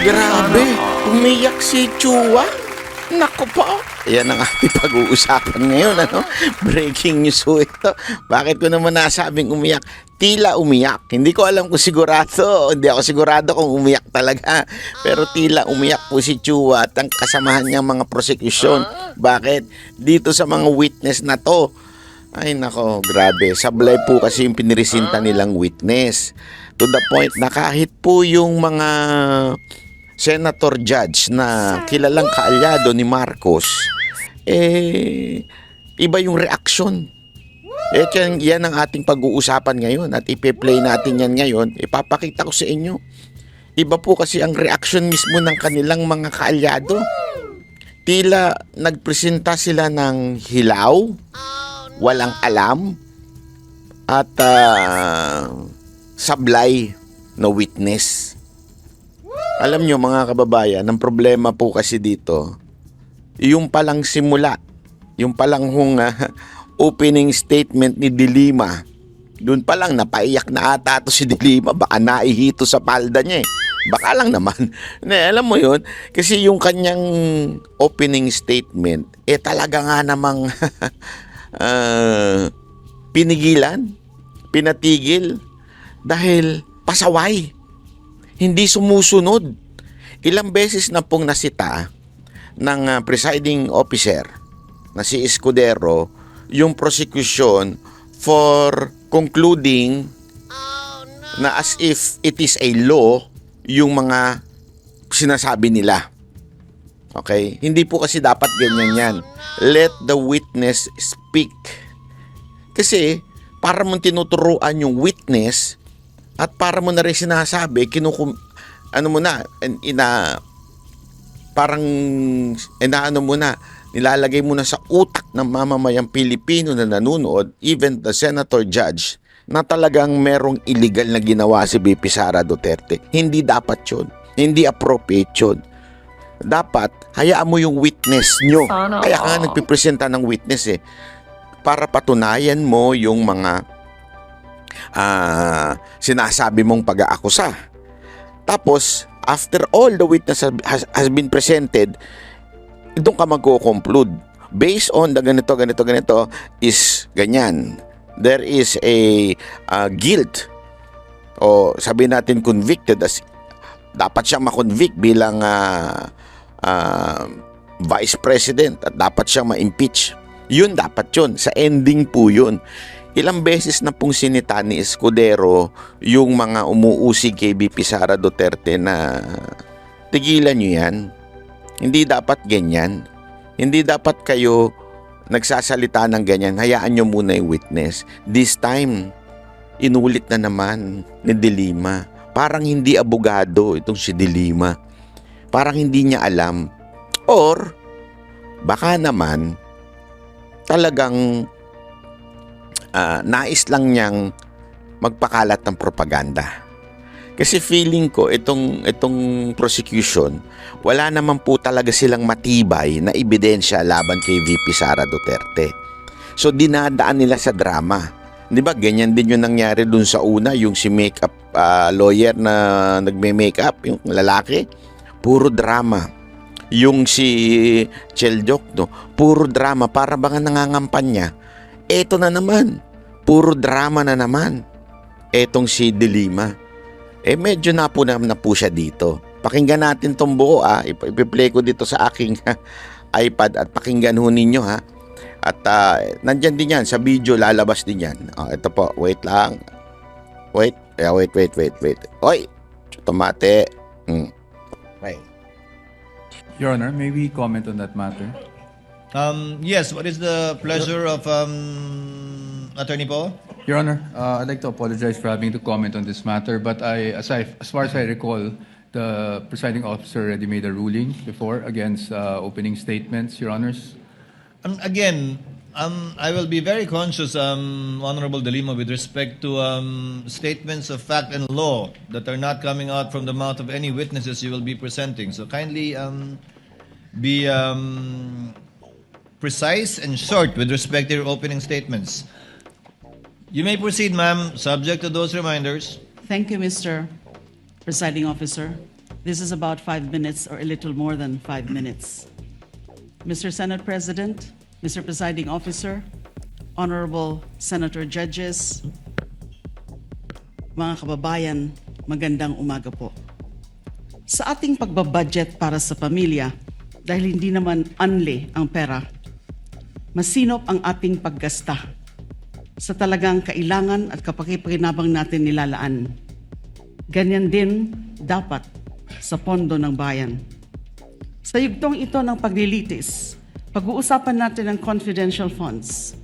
Grabe, umiyak si Chua. Naku po. Yan ang ating pag-uusapan ngayon, ano? Breaking news po ito. Bakit ko naman nasabing umiyak? Tila umiyak. Hindi ko alam kung sigurado. Hindi ako sigurado kung umiyak talaga. Pero tila umiyak po si Chua at ang kasamahan niyang mga prosecution. Bakit? Dito sa mga witness na to. Ay nako, grabe. Sablay po kasi yung pinirisinta nilang witness. To the point na kahit po yung mga senator judge na kilalang kaalyado ni Marcos, iba yung reaksyon. Yan ang ating pag-uusapan ngayon at ipe-play natin yan ngayon. Ipapakita ko sa inyo. Iba po kasi ang reaksyon mismo ng kanilang mga kaalyado. Tila nagpresenta sila ng hilaw, walang alam, at sablay na witness. Alam nyo mga kababayan, ang problema po kasi dito, yung palang simula, yung palang opening statement ni De Lima, doon pa lang napaiyak na ata to si De Lima, baka naihito sa palda niya eh. Baka lang naman. Alam mo yun, kasi yung kanyang opening statement, talaga nga namang pinatigil, dahil pasaway. Hindi sumusunod. Ilang beses na pong nasita ng presiding officer na si Escudero yung prosecution for concluding na as if it is a law yung mga sinasabi nila. Okay? Hindi po kasi dapat ganyan yan. Let the witness speak. Kasi para mong tinuturuan yung witness at para mo na rin sinasabi, nilalagay mo na sa utak ng mamamayang Pilipino na nanonood, even the senator judge, na talagang merong illegal na ginawa si VP Sara Duterte. Hindi dapat yun. Hindi appropriate yun. Dapat, hayaan mo yung witness nyo. Kaya ka nga nagpipresenta ng witness para patunayan mo yung mga sinasabi mong pag-aakusa. Tapos, after all the witness has been presented, doon ka magko-conclude. Based on the ganito is ganyan. There is a guilt o sabihin natin convicted, as dapat siyang makonvict bilang vice president at dapat siyang ma-impeach. Yun dapat yun. Sa ending po yun. Ilang beses na pong sinita ni Escudero yung mga umuusig kay VP Sara Duterte na tigilan nyo yan. Hindi dapat ganyan. Hindi dapat kayo nagsasalita ng ganyan. Hayaan nyo muna yung witness. This time, inulit na naman ni De Lima. Parang hindi abogado itong si De Lima. Parang hindi niya alam. Or, baka naman, talagang nais lang niyang magpakalat ng propaganda. Kasi feeling ko itong prosecution, wala naman po talaga silang matibay na ebidensya laban kay VP Sara Duterte. So dinadaan nila sa drama. 'Di ba? Ganyan din 'yung nangyari dun sa una, yung si makeup lawyer na nagme-makeup, yung lalaki, puro drama. Yung si Cheljok, puro drama, para bang nangangampanya. Eto na naman, puro drama na naman. Etong si De Lima. Medyo na po siya dito. Pakinggan natin tong buo ipi-play ko dito sa aking iPad at pakinggan ho ninyo ha. At nandyan din yan, sa video lalabas din yan. Ito po, wait lang. Wait. Oy, tomate. Okay. Your Honor, may we comment on that matter? Yes, what is the pleasure of Attorney Poe? Your Honor, I'd like to apologize for having to comment on this matter, but as far as I recall, the presiding officer already made a ruling before against opening statements, Your Honors. Again, I will be very conscious, Honorable De Lima, with respect to statements of fact and law that are not coming out from the mouth of any witnesses you will be presenting. So kindly be precise and short with respect to your opening statements. You may proceed, ma'am, subject to those reminders. Thank you, Mr. Presiding Officer. This is about 5 minutes or a little more than 5 minutes. Mr. Senate President, Mr. Presiding Officer, Honorable Senator Judges, mga kababayan, magandang umaga po. Sa ating pagbabudget para sa pamilya, dahil hindi naman unli ang pera, masinop ang ating paggasta sa talagang kailangan at kapakipakinabang natin nilalaan. Ganyan din dapat sa pondo ng bayan. Sa yugtong ito ng paglilitis, pag-uusapan natin ang confidential funds.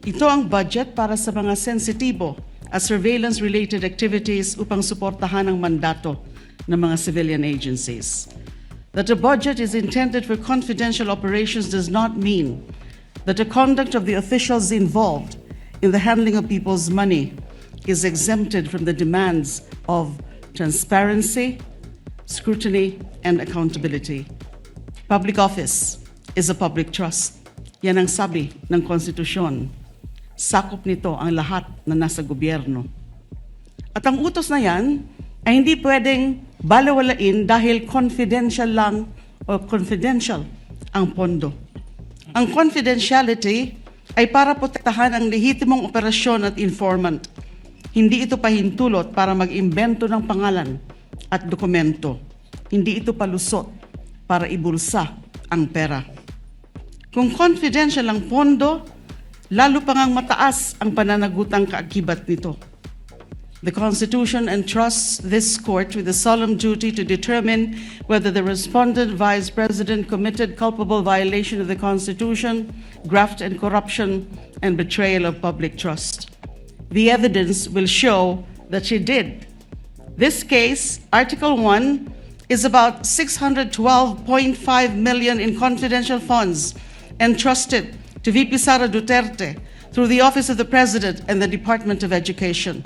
Ito ang budget para sa mga sensitibo at surveillance-related activities upang suportahan ang mandato ng mga civilian agencies. That a budget is intended for confidential operations does not mean that the conduct of the officials involved in the handling of people's money is exempted from the demands of transparency, scrutiny, and accountability. Public office is a public trust. Yan ang sabi ng konstitusyon. Sakop nito ang lahat na nasa gobyerno. At ang utos na yan ay hindi pwedeng balewalain dahil confidential lang o confidential ang pondo. Ang confidentiality ay para protektahan ang lehitimong operasyon at informant. Hindi ito pahintulot para mag-imbento ng pangalan at dokumento. Hindi ito palusot para ibulsa ang pera. Kung confidential ang pondo, lalo pa ngang mataas ang pananagutang kaakibat nito. The Constitution entrusts this court with the solemn duty to determine whether the respondent Vice President committed culpable violation of the Constitution, graft and corruption, and betrayal of public trust. The evidence will show that she did. This case, Article 1, is about 612.5 million in confidential funds entrusted to VP Sara Duterte through the Office of the President and the Department of Education.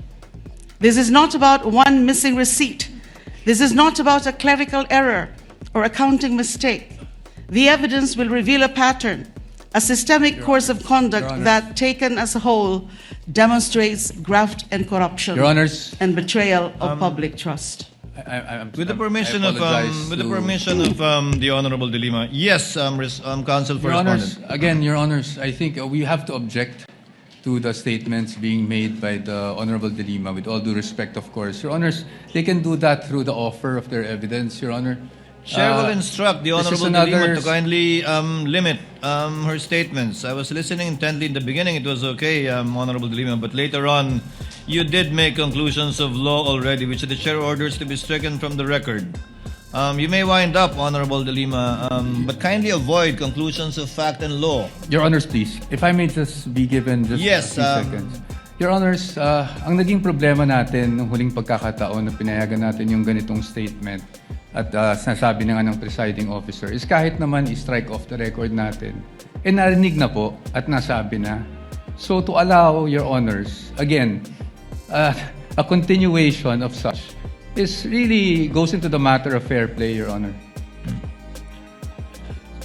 This is not about one missing receipt. This is not about a clerical error or accounting mistake. The evidence will reveal a pattern, a systemic course of conduct that, taken as a whole, demonstrates graft and corruption Your Honors, and betrayal of public trust. With the permission I of apologize the Honorable De Lima, yes, counsel for Your Honors, respondent. again, Your Honors, I think we have to object to the statements being made by the Honorable De Lima, with all due respect, of course. Your Honors, they can do that through the offer of their evidence, Your Honor. Chair will instruct the this is Honorable De Lima another- to kindly limit her statements. I was listening intently in the beginning. It was okay, Honorable De Lima, but later on, you did make conclusions of law already, which the chair orders to be stricken from the record. You may wind up, Honorable De Lima, but kindly avoid conclusions of fact and law. Your Honors, please, if I may just be given just Yes, a few seconds. Your Honors, ang naging problema natin nung huling pagkakataon na pinayagan natin yung ganitong statement at sinasabi na nga ng presiding officer is kahit naman i-strike off the record natin, narinig na po at nasabi na. So to allow, Your Honors, again, a continuation of such is really goes into the matter of fair play, Your Honor.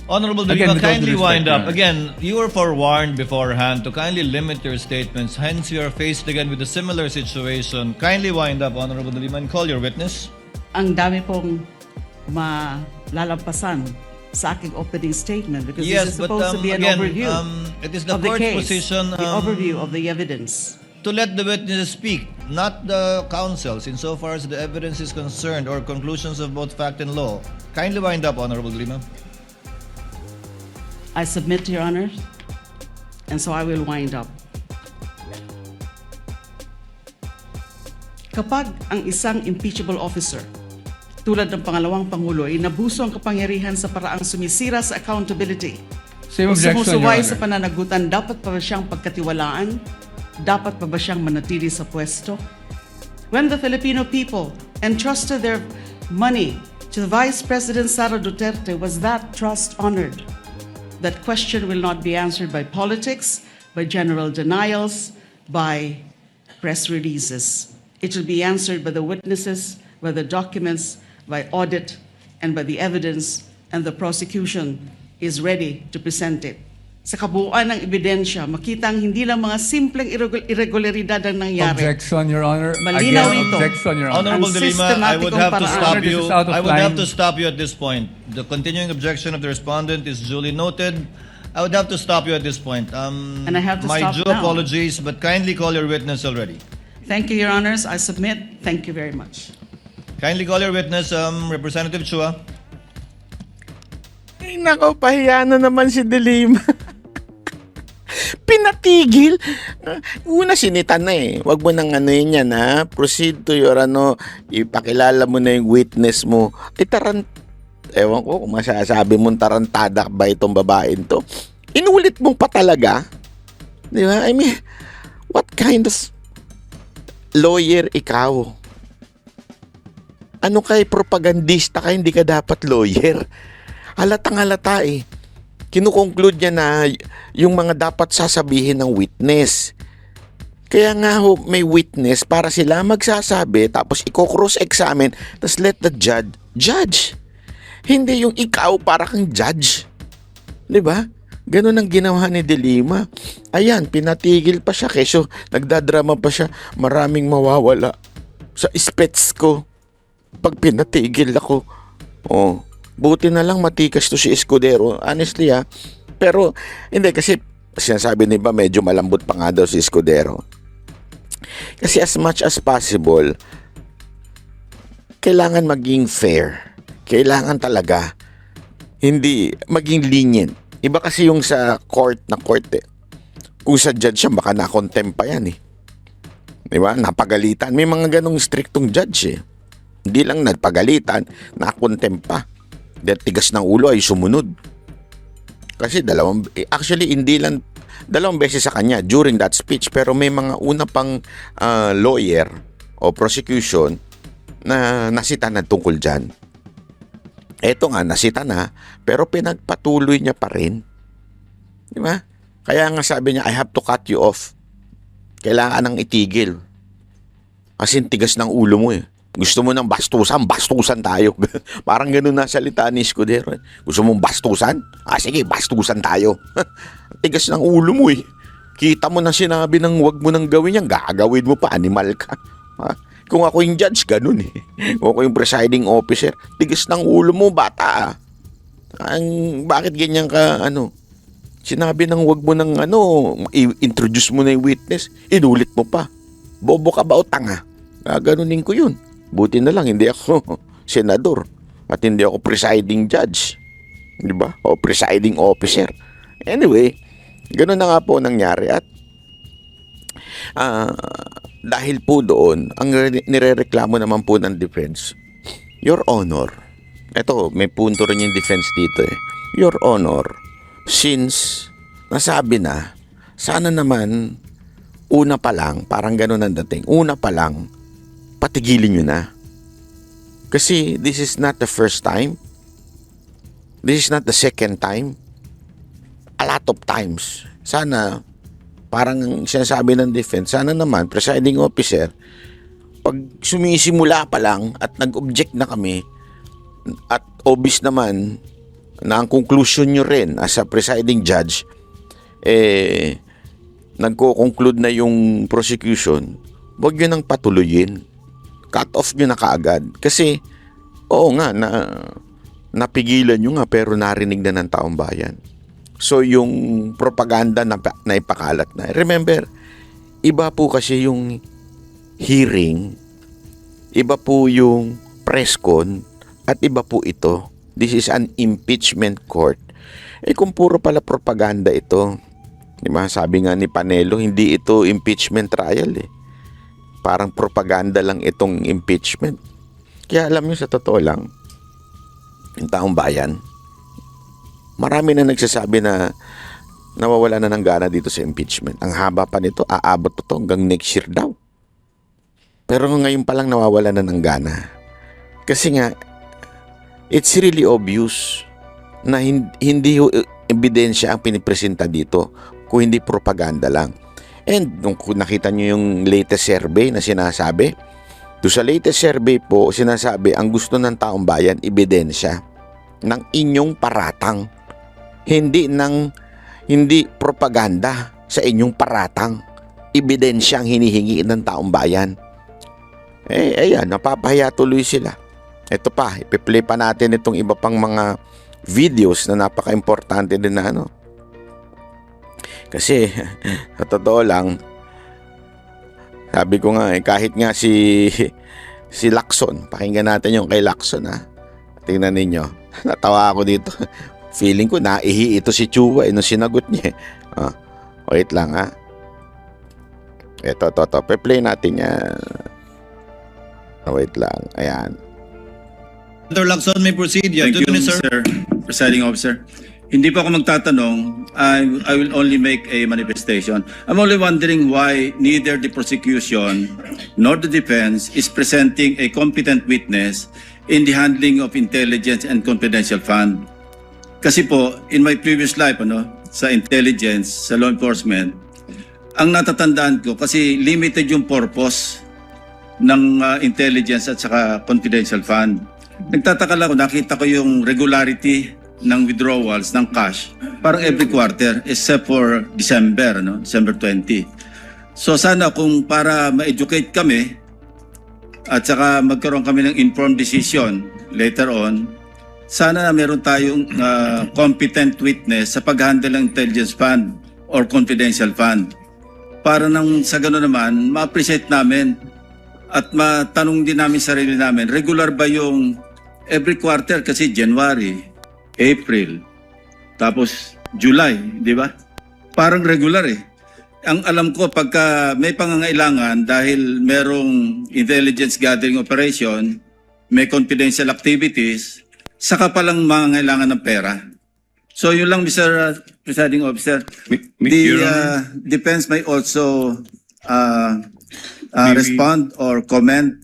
Honorable De Again, Lima, with all due kindly respect, wind Your up. Honor. Again, you were forewarned beforehand to kindly limit your statements. Hence, you are faced again with a similar situation. Kindly wind up, Honorable De Lima, and call your witness. Ang dami pong malalampasan sa aking opening statement because Yes, this is but, supposed to be an again, overview it is the of the court's case, position, the overview of the evidence. to let the witnesses speak, not the counsels, insofar as the evidence is concerned or conclusions of both fact and law. Kindly wind up, Honorable De Lima. I submit to Your Honor, and so I will wind up. Kapag ang isang impeachable officer, tulad ng pangalawang Pangulo, ay nabuso ang kapangyarihan sa paraang sumisira sa accountability Same o objection, Your sumusuway Honor. sa pananagutan, dapat pa ba siyang pagkatiwalaan? Dapat pa ba siyang manatili sa pwesto? When the Filipino people entrusted their money to Vice President Sara Duterte, was that trust honored? That question will not be answered by politics, by general denials, by press releases. It will be answered by the witnesses, by the documents, by audit, and by the evidence, and the prosecution is ready to present it sa kabuuan ng ebidensya, makita ang hindi lang mga simpleng irregularidad ang nangyari. Objection, Your Honor. Malinaw Again, ito. objection, Your Honor. Honorable Ang De Lima, I would have to sistematikong stop paraan. This you. is out of I would have line. to stop you at this point. The continuing objection of the respondent is duly noted. I would have to stop you at this point. And I have to my stop due now. apologies, but kindly call your witness already. Thank you, Your Honors. I submit. Thank you very much. Kindly call your witness, Representative Chua. Ay, nako, pahiya na naman si De Lima. Pinatigil. Una sinitan na eh. Huwag mo nang ano yun yan ha. Proceed to your ipakilala mo na yung witness mo. Ewan ko kung masasabi mong tarantada ba itong babaeng to. Inulit mong pa talaga. Di ba? I mean, what kind of lawyer ikaw? Ano kay propagandista ka, hindi ka dapat lawyer. Halatang halata eh. Kinukonclude niya na yung mga dapat sasabihin ng witness. Kaya nga ho, may witness para sila magsasabi, tapos i-cross-examine, tapos let the judge. Hindi yung ikaw para kang judge. 'Di ba? Ganun ang ginawa ni De Lima. Ayan, pinatigil pa siya keso nagdadrama pa siya, maraming mawawala sa spets ko pag pinatigil ako. Oh. Buti na lang matikas to si Escudero. Honestly Pero hindi kasi sinasabi ni ba medyo malambot pa nga daw si Escudero. Kasi as much as possible, kailangan maging fair. Kailangan talaga hindi maging lenient. Iba kasi yung sa court eh. Kung sa judge siya, baka na-contempt pa yan eh. Diba? Napagalitan. May mga ganong strictong judge eh. Hindi lang nagpagalitan, na-contempt pa. Dahil tigas ng ulo ay sumunod. Kasi hindi lang dalawang beses sa kanya during that speech, pero may mga una pang lawyer o prosecution na nasita na tungkol dyan. Eto nga, nasita na, pero pinagpatuloy niya pa rin. Di ba? Kaya nga sabi niya, I have to cut you off. Kailangan nang itigil. Kasi tigas ng ulo mo eh. Gusto mo ng bastusan tayo. Parang ganun na salita ni Escudero. Gusto mong bastusan? Sige, bastusan tayo. Tigas ng ulo mo eh. Kita mo na sinabi ng wag mo nang gawin yan, gagawin mo pa, animal ka. Kung ako yung judge, ganun eh. Kung ako yung presiding officer, tigas ng ulo mo, bata. Bakit ganyan ka, sinabi ng wag mo nang i-introduce mo na yung witness, inulit mo pa. Bobo ka ba o tanga? Gaganunin ko yun. Buti na lang, hindi ako senador at hindi ako presiding judge. Di ba? O presiding officer. Anyway, ganun na nga po nangyari at dahil po doon, ang nirereklamo naman po ng defense, Your Honor, eto, may punto rin yung defense dito eh. Your Honor, since nasabi na, sana naman una pa lang, parang ganun ang dating, una pa lang, patigilin nyo na. Kasi this is not the first time. This is not the second time. A lot of times. Sana, parang sinasabi ng defense, sana naman, presiding officer, pag sumisimula pa lang at nag-object na kami, at obvious naman na ang conclusion nyo rin as a presiding judge, nagko-conclude na yung prosecution, huwag nyo nang patuloyin. Cut off nyo na kaagad. Kasi, oo nga, napigilan nyo nga pero narinig na ng taong bayan. So, yung propaganda na ipakalat na. Remember, iba po kasi yung hearing, iba po yung press con, at iba po ito. This is an impeachment court. Kung puro pala propaganda ito, diba? Sabi nga ni Panelo, hindi ito impeachment trial eh. Parang propaganda lang itong impeachment. Kaya alam nyo, sa totoo lang, yung taong bayan, marami na nagsasabi na nawawala na ng gana dito sa impeachment. Ang haba pa nito, aabot to hanggang next year daw. Pero ngayon pa lang nawawala na ng gana. Kasi nga, it's really obvious na hindi ebidensya ang pinipresenta dito kung hindi propaganda lang. And kung nakita nyo yung latest survey na sinasabi, sa latest survey po, sinasabi, ang gusto ng taong bayan, ebidensya ng inyong paratang. Hindi Hindi propaganda sa inyong paratang. Ebidensya ang hinihingi ng taong bayan. Ayan, napapahiya tuloy sila. Ito pa, ipi-play pa natin itong iba pang mga videos na napaka-importante din na ano. Kasi, sa totoo lang, sabi ko nga kahit nga si Lacson, pakinggan natin yung kay Lacson ha. Tingnan ninyo, natawa ako dito. Feeling ko naihi ito si Chua nung sinagot niya. Wait lang ha. Ito, pe-play natin yan. Wait lang, ayan. Senator Lacson may proceed. You have Thank 2 you, minutes, sir. Mr. Presiding Officer. Hindi pa ako magtatanong. I will only make a manifestation. I'm only wondering why neither the prosecution nor the defense is presenting a competent witness in the handling of intelligence and confidential fund. Kasi po, in my previous life, sa intelligence, sa law enforcement, ang natatandaan ko, kasi limited yung purpose ng intelligence at saka confidential fund. Nagtataka lang ako, nakita ko yung regularity ng withdrawals ng cash parang every quarter except for December, December 20. So sana kung para ma-educate kami at saka magkaroon kami ng informed decision later on, sana meron tayong competent witness sa pag-handle ng intelligence fund or confidential fund. Para nang sa gano'n naman, ma-appreciate namin at matanong din namin sarili namin, regular ba yung every quarter kasi January, April, tapos July, di ba? Parang regular eh. Ang alam ko, pagka may pangangailangan dahil merong intelligence gathering operation, may confidential activities, saka palang mangangailangan ng pera. So yun lang, Mr. Presiding Officer. The defense may also respond or comment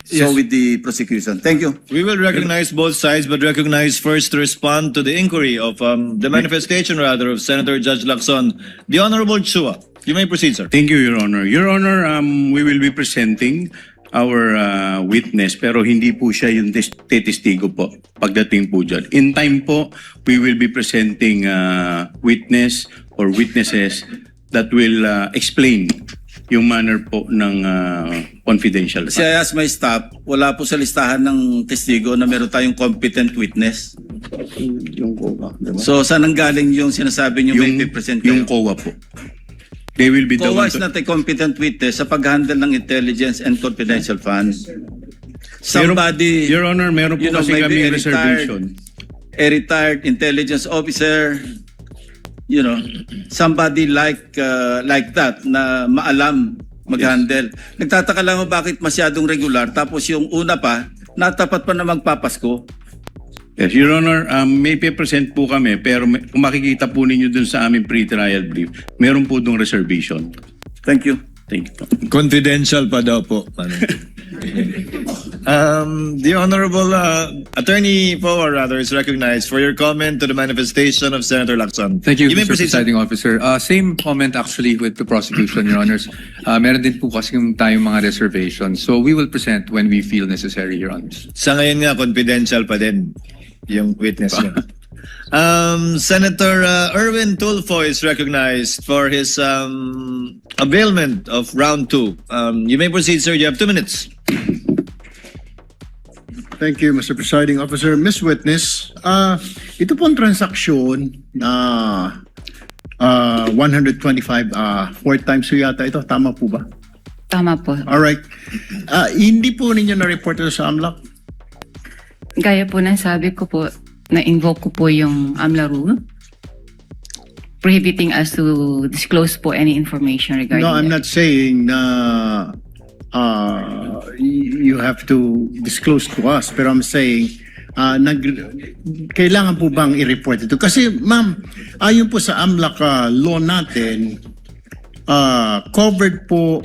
with the prosecution. Thank you. We will recognize both sides, but recognize first to respond to the inquiry of the manifestation, rather, of Senator Judge Lacson. The Honorable Chua. You may proceed, sir. Thank you, Your Honor. Your Honor, we will be presenting our witness, pero hindi po siya yung testigo po pagdating po dyan. In time po, we will be presenting witness or witnesses that will explain yung manner po ng confidential. Kasi I asked my staff, wala po sa listahan ng testigo na meron tayong competent witness. Yung COA, diba? So saan ang galing yung sinasabi niyo may present Yung kayo? COA po. They will be the COA one is not a competent witness sa pag-handle ng intelligence and confidential funds. Somebody, Your Honor, meron po kasi maybe kami reservation. a retired intelligence officer, somebody like that na maalam mag-handle. Nagtataka lang ako bakit masyadong regular tapos yung una pa, natapat pa na magpapasko. Yes, Your Honor, may present po kami, pero kung makikita po ninyo dun sa aming pre-trial brief, meron po dong reservation. Thank you. Thank you. Confidential pa daw po. The Honorable Attorney Power, rather, is recognized for your comment to the manifestation of Senator Lacson. Thank you, You may Mr. proceed, sir. Presiding Officer. Same comment actually with the prosecution, Your Honors. Meron din po kasi tayong mga reservations. So we will present when we feel necessary, Your Honors. Sa ngayon nga, confidential pa din yung witness niya. Senator Erwin Tulfo is recognized for his availment of round 2. You may proceed, sir. You have 2 minutes. Thank you, Mr. Presiding Officer. Miss Witness, ito pong transaksyon na 125, 4 times so yata ito. Tama po ba? Tama po. Alright. Hindi po ninyo na-report ito sa AMLAC? Gaya po ng sabi ko po, na-invoke ko po yung AMLA rule prohibiting us to disclose po any information regarding No, I'm that. not saying na you have to disclose to us. Pero I'm saying, kailangan po bang i-report ito? Kasi ma'am, ayon po sa AMLAC law natin, covered po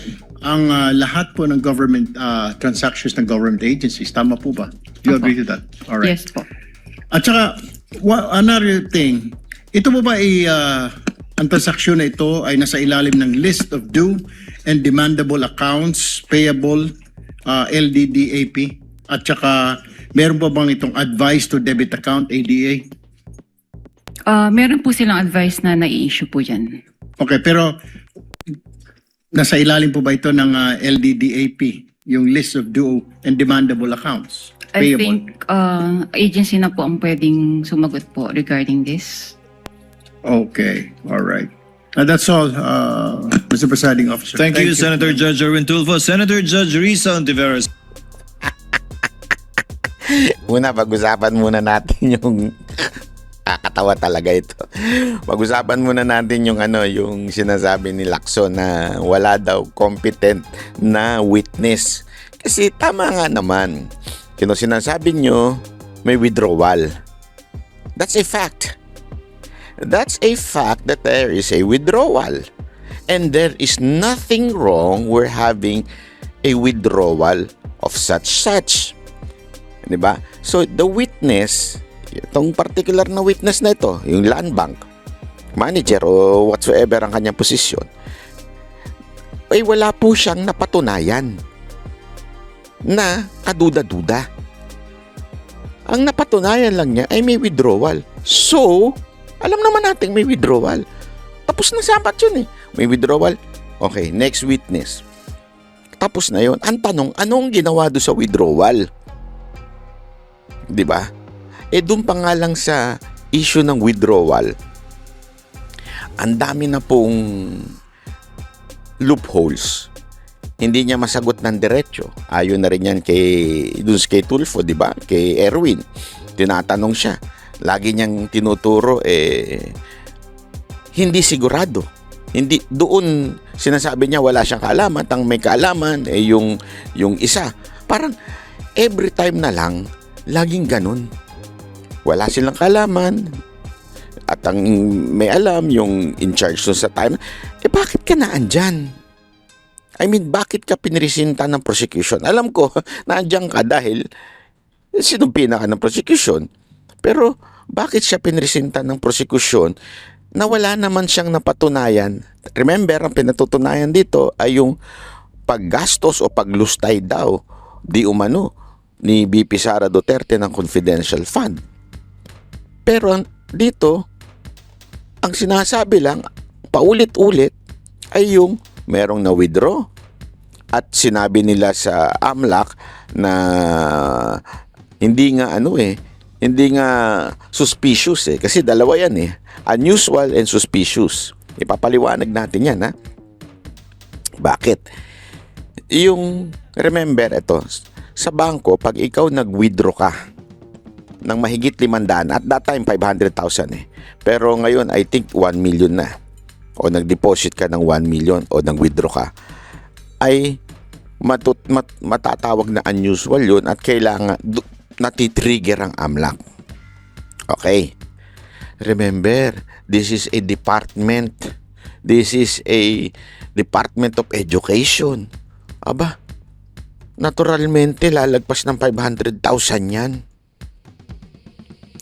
ang lahat po ng government transactions ng government agencies. Tama po ba? Do you agree to that? All right. Yes po. At saka, another thing, ito po ba ang transaksyon na ito ay nasa ilalim ng list of due and demandable accounts, payable, LDDAP? At saka, meron po bang itong advice to debit account, ADA? Meron po silang advice na nai-issue po yan. Okay, pero nasa ilalim po ba ito ng LDDAP, yung list of due and demandable accounts? I Payable. think agency na po ang pwedeng sumagot po regarding this. Okay, all right. That's all, Mr. Presiding Officer. Thank you, Senator Judge Erwin Tulfo. Senator Judge Risa Ontiveros. Una, pag-usapan muna natin yung kakatawa talaga ito. Pag-usapan muna natin yung yung sinasabi ni Lacson na wala daw competent na witness. Kasi tama nga naman. Kung sinasabi nyo, may withdrawal. That's a fact. That's a fact that there is a withdrawal. And there is nothing wrong with having a withdrawal of such. Diba? So, the witness, itong particular na witness na ito, yung land bank manager o whatsoever ang kanyang posisyon, ay wala po siyang napatunayan na kaduda-duda. Ang napatunayan lang niya ay may withdrawal. So, alam naman natin may withdrawal. Tapos na sapat yun eh. May withdrawal. Okay, next witness. Tapos na yun. Ang tanong, anong ginawa doon sa withdrawal? Diba? Doon pa nga lang sa issue ng withdrawal, ang dami na pong loopholes. Hindi niya masagot ng diretso. Ayon na rin yan kay Tulfo, diba? Kay Erwin. Tinatanong siya. Lagi niyang tinuturo, hindi sigurado. Hindi, doon sinasabi niya wala siyang kaalaman. Ang may kaalaman, yung isa. Parang every time na lang, laging ganun. Wala silang kaalaman. At ang may alam, yung in charge sa time, bakit ka naandyan? I mean, bakit ka pinresinta ng prosecution? Alam ko, naandyan ka dahil sinumpi ka ng prosecution. Pero, bakit siya pinresinta ng prosecution na wala naman siyang napatunayan? Remember, ang pinatutunayan dito ay yung paggastos o paglustay daw di umano ni BP Sara Duterte ng confidential fund. Pero dito, ang sinasabi lang, paulit-ulit, ay yung merong na-withdraw. At sinabi nila sa AMLAC na hindi nga hindi nga suspicious kasi dalawa yan unusual and suspicious. Ipapaliwanag natin yan Bakit? Yung remember ito, sa bangko pag ikaw nag-withdraw ka ng mahigit 500, at that time 500,000 pero ngayon I think 1 million na, o nag-deposit ka ng 1 million o nag-withdraw ka, ay matatawag na unusual yun at kailangan natitrigger ang AMLAC. Okay. Remember, this is a department. This is a Department of Education. Aba, naturalmente lalagpas ng 500,000 yan.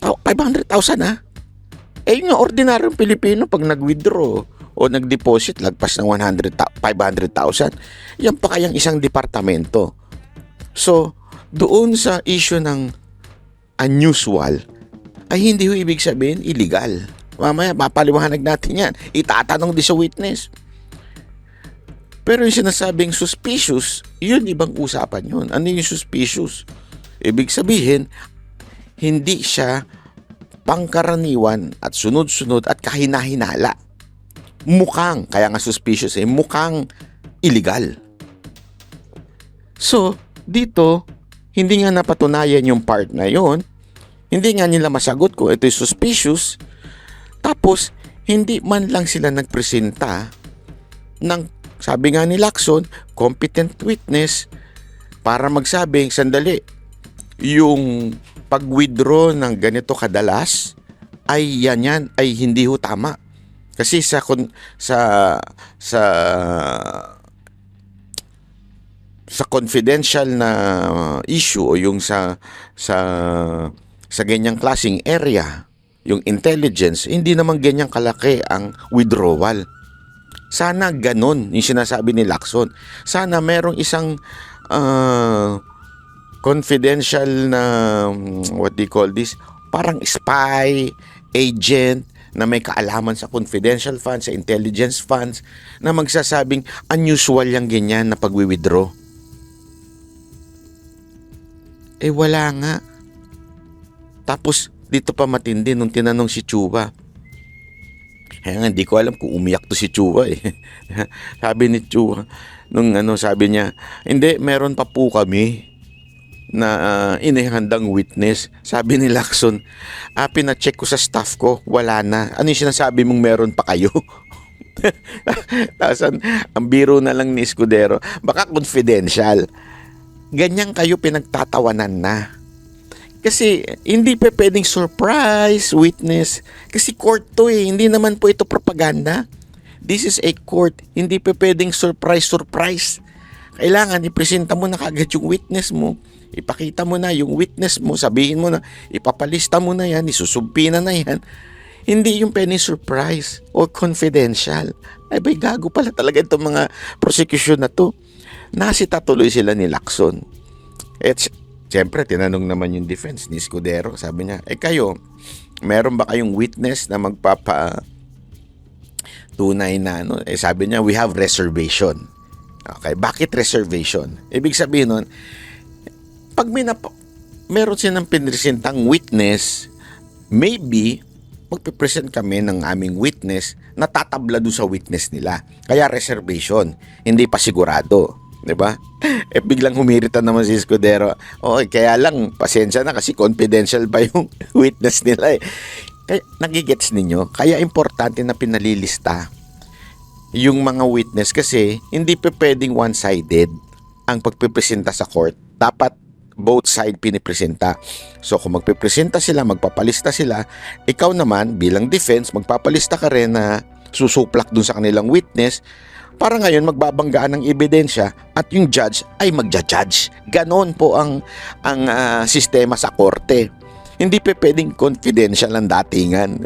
500,000 yung ordinaryong Pilipino pag nag-withdraw o nag-deposit lagpas ng 500,000. Yan pa kayang isang departamento. So, doon sa issue ng unusual, ay hindi ibig sabihin illegal. Mamaya, mapaliwanag natin yan. Itatanong din sa witness. Pero yung sinasabing suspicious, yun ibang usapan yun. Ano yung suspicious? Ibig sabihin, hindi siya pangkaraniwan at sunod-sunod at kahina-hinala. Mukhang, kaya nga suspicious mukhang illegal. So, dito, hindi nga napatunayan yung part na yun. Hindi nga nila masagot kung ito'y suspicious. Tapos, hindi man lang sila nagpresenta ng, sabi nga ni Lacson, competent witness para magsabing, sandali, yung pag-withdraw ng ganito kadalas ay yan ay hindi ho tama. Kasi sa confidential na issue o yung sa ganyang klaseng area, yung intelligence, hindi naman ganyang kalaki ang withdrawal. Sana ganun yung sinasabi ni Lacson. Sana merong isang confidential na what do you call this? Parang spy, agent na may kaalaman sa confidential funds, sa intelligence funds, na magsasabing unusual yung ganyan na pag-withdraw. Eh wala nga. Tapos dito pa matindi nung tinanong si Chua. Kaya nga, hindi ko alam kung umiyak to si Chua eh. Sabi ni Chua, sabi niya, hindi, meron pa po kami na inihandang witness. Sabi ni Lacson, pina-check ko sa staff ko, wala na. Ano yung sinasabi mong meron pa kayo? Tapos ang biro na lang ni Escudero, baka confidential. Ganyan kayo pinagtatawanan na. Kasi hindi pa pwedeng surprise witness. Kasi court to eh, hindi naman po ito propaganda. This is a court, hindi pa pwedeng surprise. Kailangan ipresenta mo na kagad yung witness mo. Ipakita mo na yung witness mo, sabihin mo na, ipapalista mo na yan, isusumpi na yan. Hindi yung pwedeng surprise or confidential. Ay bay, gago pala talaga itong mga prosecution na to. Nasita tuloy sila ni Lacson. At siyempre, tinanong naman yung defense ni Escudero. Sabi niya, kayo, meron ba kayong witness na tunay na sabi niya, we have reservation. Okay, bakit reservation? Ibig sabihin nun, pag meron silang pinresentang witness, maybe magpipresent kami ng aming witness na tatabla doon sa witness nila. Kaya reservation, hindi pa sigurado. Diba? Biglang humiritan naman si Escudero. Okay, kaya lang, pasensya na kasi confidential pa yung witness nila eh. Kaya, nagigets ninyo? Kaya importante na pinalilista yung mga witness kasi hindi pa pwedeng one-sided ang pagpipresenta sa court. Dapat both side pinipresenta. So kung magpipresenta sila, magpapalista sila, ikaw naman bilang defense, magpapalista ka rin na susuplak dun sa kanilang witness para ngayon magbabanggaan ng ebidensya at yung judge ay magja-judge. Ganon po ang sistema sa korte. Hindi pa pwedeng confidential ang datingan.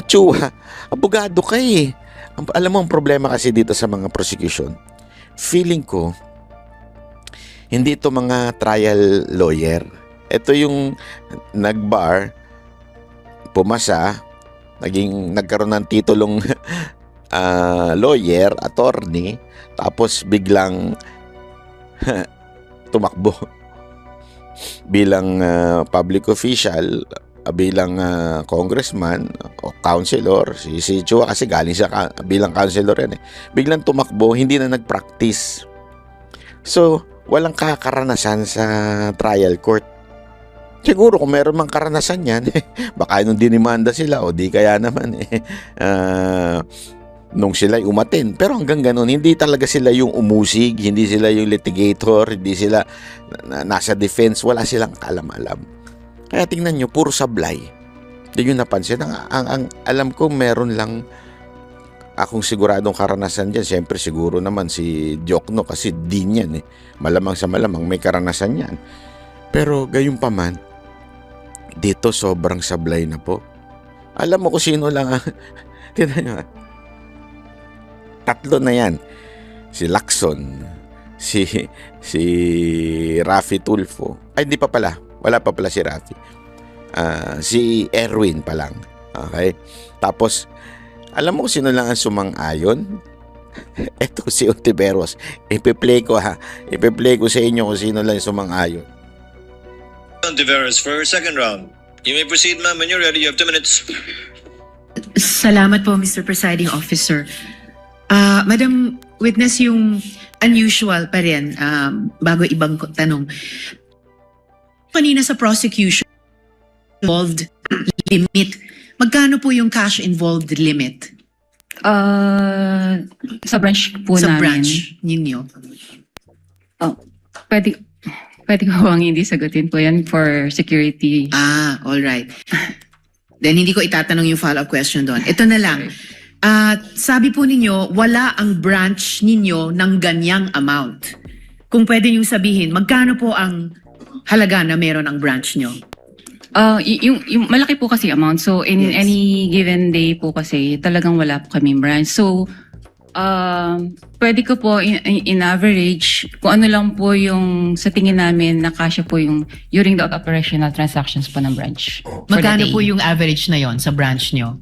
Chua, abogado ka eh. Alam mo ang problema kasi dito sa mga prosecution, feeling ko, hindi ito mga trial lawyer. Ito yung nag-bar, pumasa, nagkaroon ng titulong lawyer, attorney, tapos biglang tumakbo bilang public official, bilang congressman o councilor. Si Chua kasi galing siya bilang councilor yan eh. Biglang tumakbo, hindi na nag-practice. So, walang kakaranasan sa trial court. Siguro kung meron mang karanasan yan, baka nung dinimanda sila o di kaya naman nung sila'y umatin. Pero hanggang ganun, hindi talaga sila yung umusig, hindi sila yung litigator, hindi sila nasa defense, wala silang kalam-alam. Kaya tingnan nyo, puro sablay. Hindi nyo napansin. Ang alam ko, meron lang akong siguradong karanasan dyan. Siyempre, siguro naman si Jokno kasi din yan eh. Malamang sa malamang may karanasan yan. Pero gayon pa man, dito sobrang sablay na po. Alam mo kung sino lang tingnan nyo. Tatlo na yan. Si Lacson, si Raffy Tulfo. Ay, hindi pa pala. Wala pa pala si Raffy. Si Erwin pa lang. Okay? Tapos, alam mo kung sino lang ang sumang-ayon? Ito si Ontiveros. Ipi-play ko sa inyo kung sino lang sumang-ayon. Ontiveros for second round. You may proceed, ma'am. When you're ready, you have 2 minutes. Salamat po, Mr. Presiding Officer. Madam Witness, yung unusual pa rin, bago ibang tanong. Kanina sa prosecution, involved limit. Magkano po yung cash involved limit? Sa branch po Sa namin. branch ninyo? Pwede ko bang hindi sagutin po yan for security? All right. Then hindi ko itatanong yung follow-up question doon. Ito na lang. Sabi po ninyo, wala ang branch ninyo ng ganyang amount. Kung pwede nyo sabihin, magkano po ang halaga na meron ang branch nyo? Yung malaki po kasi amount. So, in Yes. any given day po kasi, talagang wala po kami branch. So, Pwede ko po in average, kung ano lang po yung sa tingin namin na kasya po yung during the operational transactions po ng branch. for the Magkano day. po yung average na yon sa branch nyo?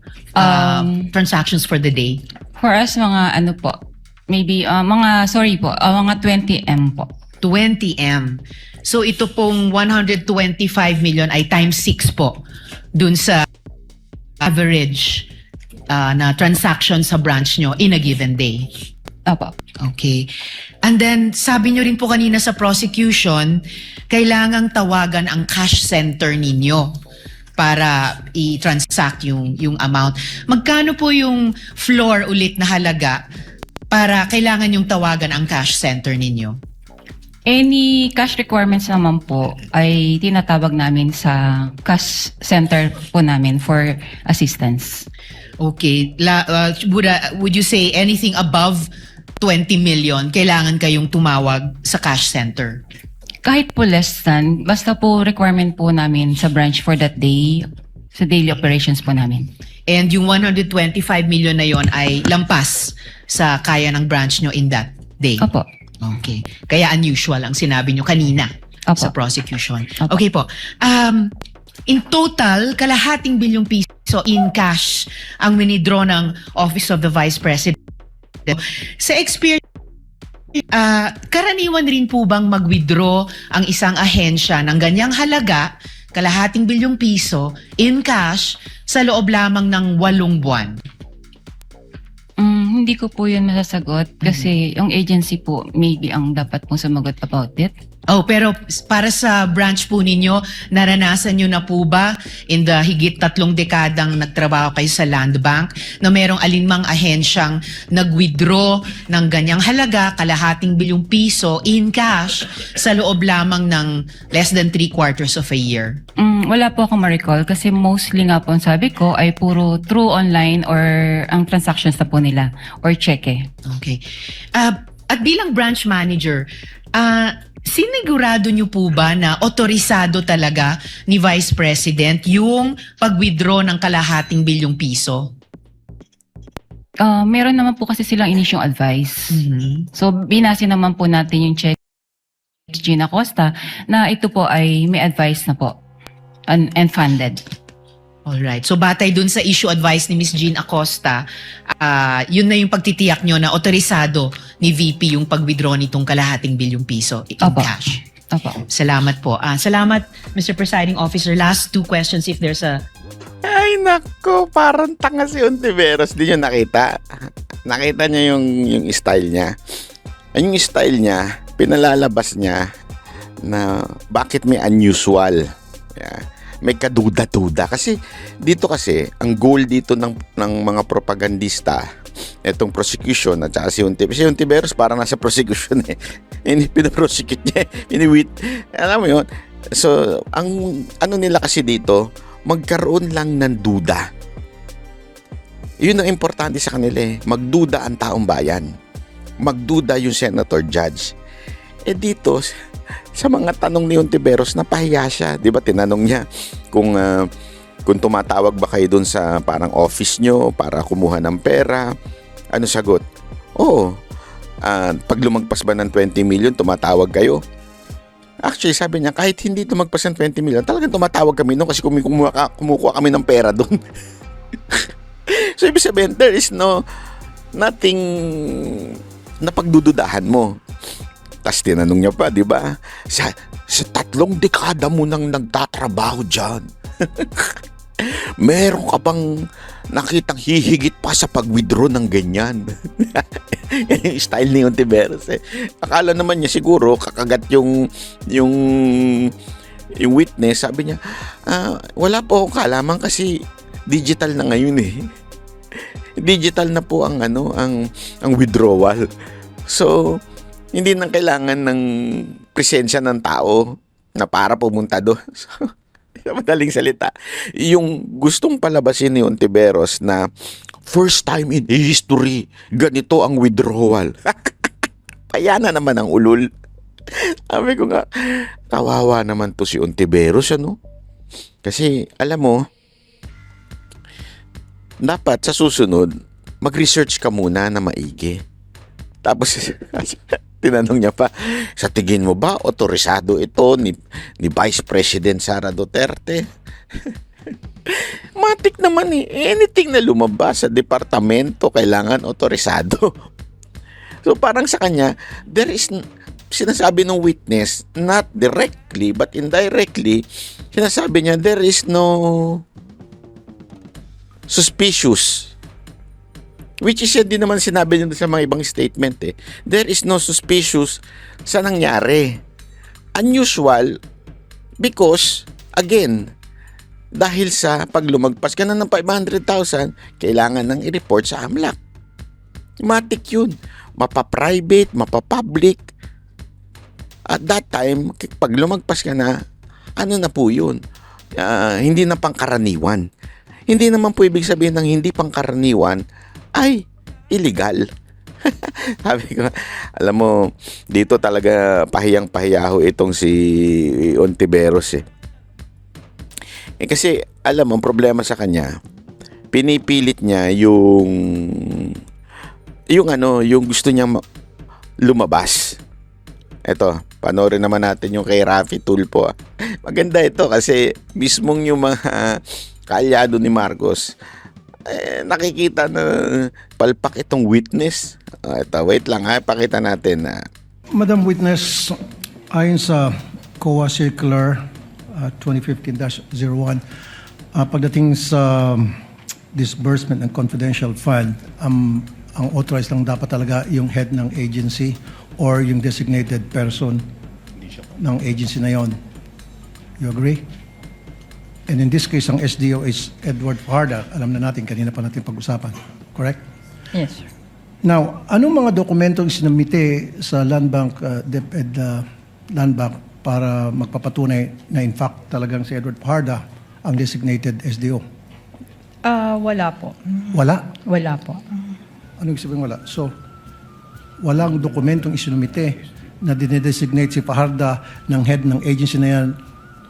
Transactions for the day? For us, mga ano po, maybe, mga 20M po. 20M. So ito pong 125 million ay times 6 po dun sa average na transaction sa branch nyo in a given day. Opo. Okay. And then, sabi nyo rin po kanina sa prosecution, kailangang tawagan ang cash center ninyo para i-transact yung amount. Magkano po yung floor ulit na halaga para kailangan yung tawagan ang cash center ninyo? Any cash requirements naman po ay tinatawag namin sa cash center po namin for assistance. Okay. Would you say anything above 20 million, kailangan kayong tumawag sa cash center? Kahit po less than, basta po requirement po namin sa branch for that day, sa daily operations po namin. And yung 125 million na yon ay lampas sa kaya ng branch nyo in that day? Opo. Okay. Kaya unusual ang sinabi nyo kanina Opo. sa prosecution. Opo. Okay po. In total, kalahating bilyong piso in cash ang winidraw ng Office of the Vice President. Sa experience, karaniwan rin po bang mag-withdraw ang isang ahensya ng ganyang halaga, kalahating bilyong piso, in cash, sa loob lamang ng 8 buwan? Hindi ko po yun masasagot kasi yung agency po maybe ang dapat pong sumagot about it. Oh, pero para sa branch po ninyo, naranasan nyo na po ba in the higit 3 dekadang nagtrabaho kayo sa Land Bank na merong alinmang ahensyang nag-withdraw ng ganyang halaga, kalahating bilyong piso in cash sa loob lamang ng less than 3/4 of a year? Wala po akong ma-recall kasi mostly nga po ang sabi ko ay puro through online or ang transactions na po nila or cheque. Okay. At bilang branch manager, sinigurado nyo po ba na otorisado talaga ni Vice President yung pag-withdraw ng kalahating bilyong piso? Meron naman po kasi silang inisyong advice. So binase naman po natin yung check Gina Costa na ito po ay may advice na po and funded. Alright. So batay dun sa issue advice ni Ms. Jean Acosta, yun na yung pagtitiyak nyo na otorisado ni VP yung pag-withdraw nitong kalahating bilyong piso in Opo. cash. Opo. Salamat po. Salamat, Mr. Presiding Officer. Last 2 questions if there's a... Ay, nako, parang tanga si Ontiveros. Di nyo nakita? Nakita niya yung style niya. Yung style niya, pinalalabas niya na bakit may unusual. Yeah. May kaduda-duda. Kasi, dito kasi, ang goal dito ng mga propagandista, itong prosecution, at saka si Ontiveros, parang nasa prosecution eh. Pinaprosecute niya, alam mo yun? So, ang ano nila kasi dito, magkaroon lang ng duda. Yun ang importante sa kanila eh. Magduda ang taong bayan. Magduda yung senator judge. Eh dito, sa mga tanong ni Ontiveros, napahiya siya. Di ba tinanong niya kung tumatawag ba kayo dun sa parang office nyo para kumuha ng pera. Ano sagot? Oo. Pag lumagpas ba ng 20 million, tumatawag kayo? Actually, sabi niya, kahit hindi tumagpas ng 20 million, talagang tumatawag kami noon kasi kumukuha kami ng pera doon. So, ibig sabihin, there is nothing na pagdududahan mo. Tapos tinanong niya pa, di ba? Sa 3 dekada mo nang nagtatrabaho dyan, meron ka bang nakitang hihigit pa sa pag-withdraw ng ganyan? Yan yung style ni Ontiveros eh. Akala naman niya siguro kakagat yung witness. Sabi niya, wala po akong kaalaman kasi digital na ngayon eh. Digital na po ang withdrawal. So, hindi nang kailangan ng presensya ng tao na para pumunta doon. So, sa madaling salita, yung gustong palabasin ni Ontiveros na first time in history, ganito ang withdrawal. Kaya na naman ang ulul. Sabi ko nga, kawawa naman to si Ontiveros, ano? Kasi, alam mo, dapat sa susunod, mag-research ka muna na maigi. Tapos tinanong niya pa, sa tingin mo ba otorisado ito ni Vice President Sara Duterte? Matik naman anything na lumabas sa departamento kailangan otorisado. So parang sa kanya, sinasabi ng witness, not directly but indirectly, sinasabi niya there is no suspicious. Which is din naman sinabi niya sa mga ibang statement There is no suspicious sa nangyari. Unusual because, again, dahil sa pag lumagpas ka na ng 500,000, kailangan nang i-report sa AMLAC. Matik yun. Mapa-private, mapa-public. At that time, pag lumagpas ka na, ano na po yun? Hindi na pangkaraniwan. Hindi naman po ibig sabihin ng hindi pangkaraniwan ay illegal. Sabi ko, alam mo, dito talaga pahiyang-pahiyaho itong si Ontiveros kasi alam mo, ang problema sa kanya, pinipilit niya yung gusto niya lumabas. Eto, panoorin naman natin yung kay Raffy Tulfo. Maganda ito kasi mismong yung mga kaalyado ni Marcos, nakikita na palpak itong witness. Ito, wait lang pakita natin na. Madam Witness, ayon sa COA Circular 2015-01, pagdating sa disbursement ng confidential fund, ang authorized lang dapat talaga yung head ng agency or yung designated person ng agency na yon. You agree? And in this case, ang SDO is Edward Fajarda. Alam na natin, kanina pa natin pag-usapan. Correct? Yes, sir. Now, anong mga dokumentong sinamite sa Land Bank, DepEd Land Bank para magpapatunay na in fact talagang si Edward Fajarda ang designated SDO? Wala po. Wala? Wala po. Ano ibig sabihin wala? So, walang dokumentong isinumite na dinedesignate si Fajarda ng head ng agency na yan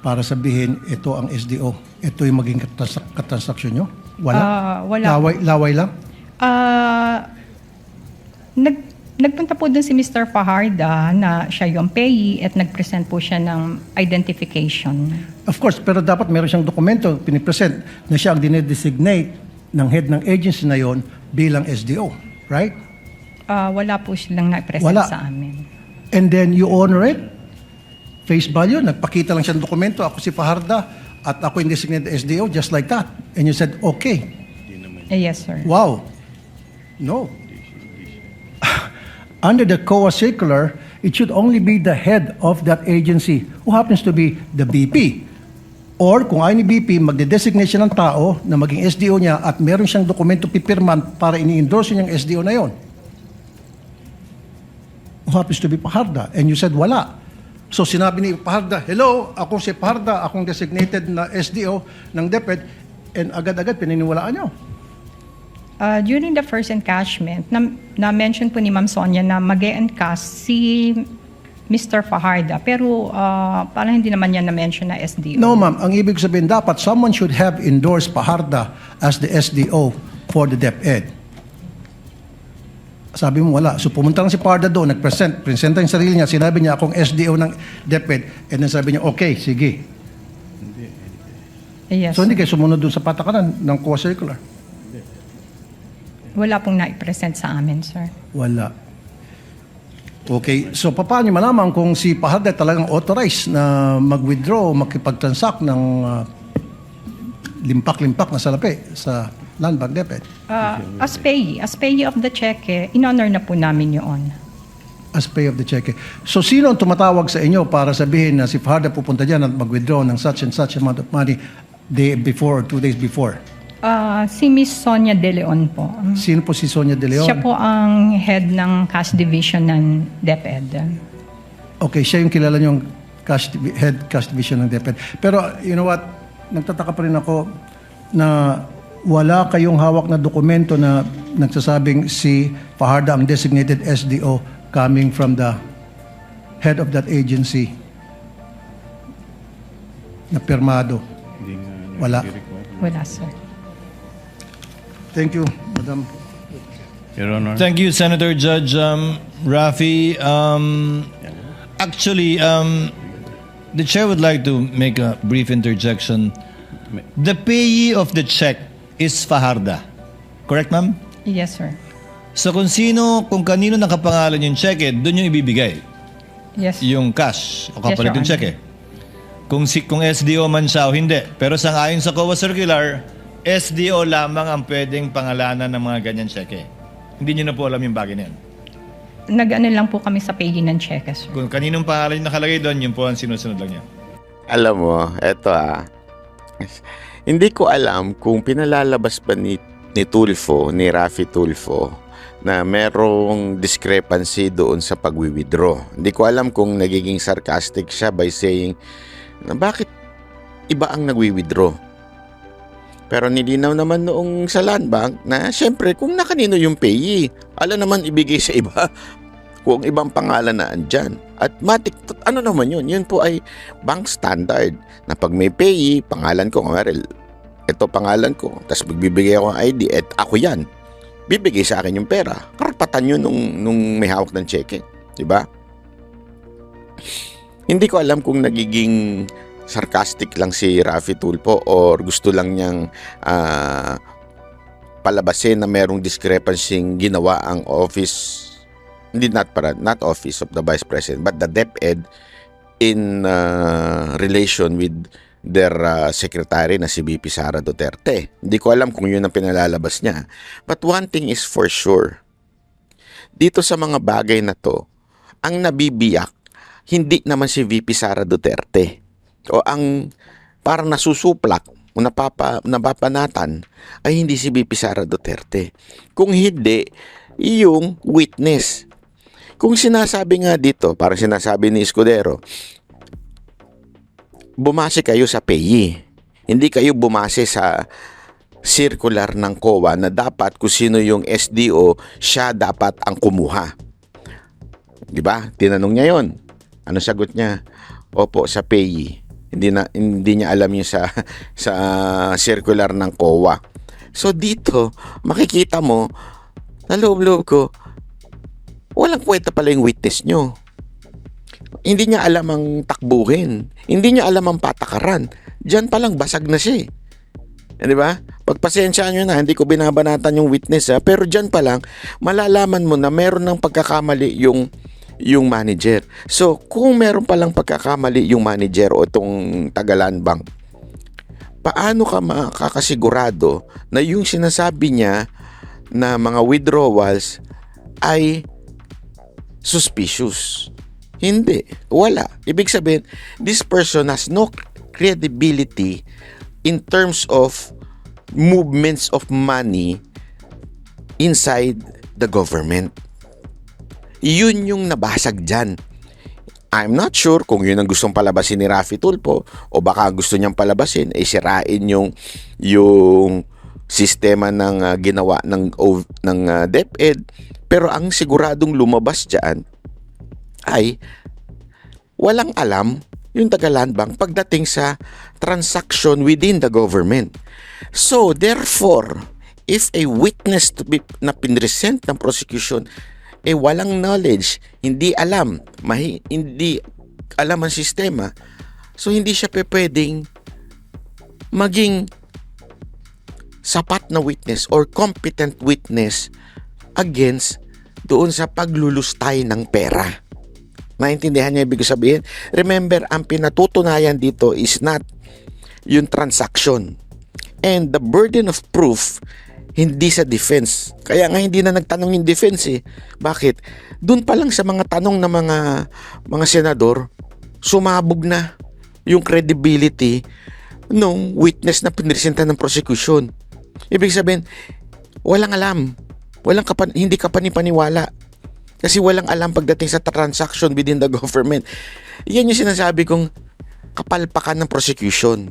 para sabihin ito ang SDO. Ito yung maging katransaksyon nyo? Wala? Wala. Laway lang? Nagpunta po dun si Mr. Fajarda na siya yung payee at nag-present po siya ng identification. Of course, pero dapat meron siyang dokumento pinipresent na siya ang dinedesignate ng head ng agency na yon bilang SDO. Right? Wala po silang na-present Wala. sa amin. And then you honor it? Face value? Nagpakita lang siya ng dokumento, ako si Fajarda at ako yung designated SDO, just like that. And you said, okay. Yes, sir. Wow. No. Under the COA circular, it should only be the head of that agency who happens to be the BP. Or kung ayaw ni BP, magde-designate siya ng tao na maging SDO niya at meron siyang dokumento pipirman para ini-endorse niyang SDO na yon. Who happens to be Fajarda. And you said wala. So sinabi ni Fajarda, hello, ako si Fajarda, akong designated na SDO ng DepEd, and agad-agad pininiwalaan niyo. During the first encashment, na-mention po ni Ma'am Sonia na mag-e-encash si Mr. Fajarda. Pero parang hindi naman niya na-mention na SDO. No, ma'am. Ang ibig sabihin, dapat someone should have endorsed Fajarda as the SDO for the DepEd. Sabi mo, wala. So pumunta lang si Fajarda doon, presenta yung sarili niya, sinabi niya akong SDO ng DepEd, and then sabi niya, okay, sige. Yes, So hindi kayo sumunod doon sa patakaran ng COA circular? wala pong na-present sa amin, sir. Wala. Okay, so paano niyo malaman kung si Fajarda talagang authorized na mag-withdraw o makipag-transact ng limpak-limpak na salapi sa Land Bank DepEd? As payee of the check, in-honor na po namin yun. As pay of the check. So sino ang tumatawag sa inyo para sabihin na si Fajarda pupunta dyan at mag-withdraw ng such and such amount of money day before or 2 days before? Si Miss Sonia De Leon po. Sino po si Sonia De Leon? Siya po ang head ng cash division ng DepEd. Okay, siya yung kilala niyong head cash division ng DepEd. Pero you know what, nagtataka pa rin ako na wala kayong hawak na dokumento na nagsasabing si Fajarda ang designated SDO coming from the head of that agency na pirmado. Wala. Wala, sir. Thank you, Madam. Your Honor. Thank you, Senator Judge Rafi. Actually, the chair would like to make a brief interjection. The payee of the check is Fajarda. Correct, ma'am? Yes, sir. So kung kanino nakapangalan yung cheque, doon yung ibibigay. Yes. Yung cash o kapalit Yes, Your yung cheque. Kung SDO man siya o hindi. Pero sangayon sa COA Circular, SDO lamang ang pwedeng pangalanan ng mga ganyan cheque. Hindi nyo na po alam yung bagay na yan. Nag-ano lang po kami sa paging ng check, sir. Kung kaninong pangalan yung nakalagay doon, yun po ang sinusunod lang niya. Alam mo, eto hindi ko alam kung pinalalabas ba ni Tulfo, ni Rafi Tulfo, na merong discrepancy doon sa pag-withdraw. Hindi ko alam kung nagiging sarcastic siya by saying na bakit iba ang nag-withdraw. Pero nilinaw naman noong sa land bank na syempre kung nakanino yung payee, ala naman ibigay sa iba kung ibang pangalan na andyan. At matik, ano naman yun? Yun po ay bank standard na pag may payee, pangalan ko, ito pangalan ko, tapos magbibigay ako ng ID, at ako yan. Bibigay sa akin yung pera. Karapatan yun nung may hawak ng cheque. Diba? Hindi ko alam kung nagiging sarcastic lang si Rafi Tulfo or gusto lang niyang palabasin na merong discrepancy ginawa ang office, not office of the Vice President, but the DepEd in relation with their secretary na si VP Sara Duterte. Hindi ko alam kung yun ang pinalalabas niya. But one thing is for sure, dito sa mga bagay na to, ang nabibiyak, hindi naman si VP Sara Duterte. O ang parang nasusuplak o napapanatan ay hindi si VP Sara Duterte. Kung hindi, yung witness. Kung sinasabi nga dito, parang sinasabi ni Escudero, bumase kayo sa payee. Hindi kayo bumase sa circular ng COA na dapat kung sino yung SDO, siya dapat ang kumuha. Diba? Tinanong niya yon. Ano sagot niya? Opo, sa payee. Hindi niya alam yung sa circular ng COA. So dito, makikita mo, na loob-loob ko, walang kwenta pala yung witness nyo. Hindi niya alam ang takbuhin. Hindi niya alam ang patakaran. Diyan palang basag na siya. Di ba? Pagpasensyaan nyo na, hindi ko binabanatan yung witness pero diyan pa lang, malalaman mo na meron ng pagkakamali yung manager. So, kung meron palang pagkakamali yung manager o itong Tagalan Bank, paano ka makakasigurado na yung sinasabi niya na mga withdrawals ay suspicious? Hindi. Wala. Ibig sabihin, this person has no credibility in terms of movements of money inside the government. Yun yung nabasag dyan. I'm not sure kung yun ang gustong palabasin ni Rafi Tulfo o baka gusto niyang palabasin ay sirain yung sistema ng ginawa ng DepEd. Pero ang siguradong lumabas dyan ay walang alam yung Tagaland Bank pagdating sa transaction within the government. So therefore, if a witness na pinresent ng prosecution walang knowledge, hindi alam ang sistema, so hindi siya pwedeng maging sapat na witness or competent witness against doon sa paglulustay ng pera. Naintindihan niyo ibig sabihin? Remember, ang pinatutunayan dito is not yung transaction. And the burden of proof, hindi sa defense. Kaya nga hindi na nagtanong yung defense Bakit? Doon pa lang sa mga tanong ng mga senador, sumabog na yung credibility nung witness na pinresenta ng prosecution. Ibig sabihin, walang alam. Hindi ka panipaniwala. Kasi walang alam pagdating sa transaction within the government. Yan yung sinasabi kong kapalpakan ng prosecution.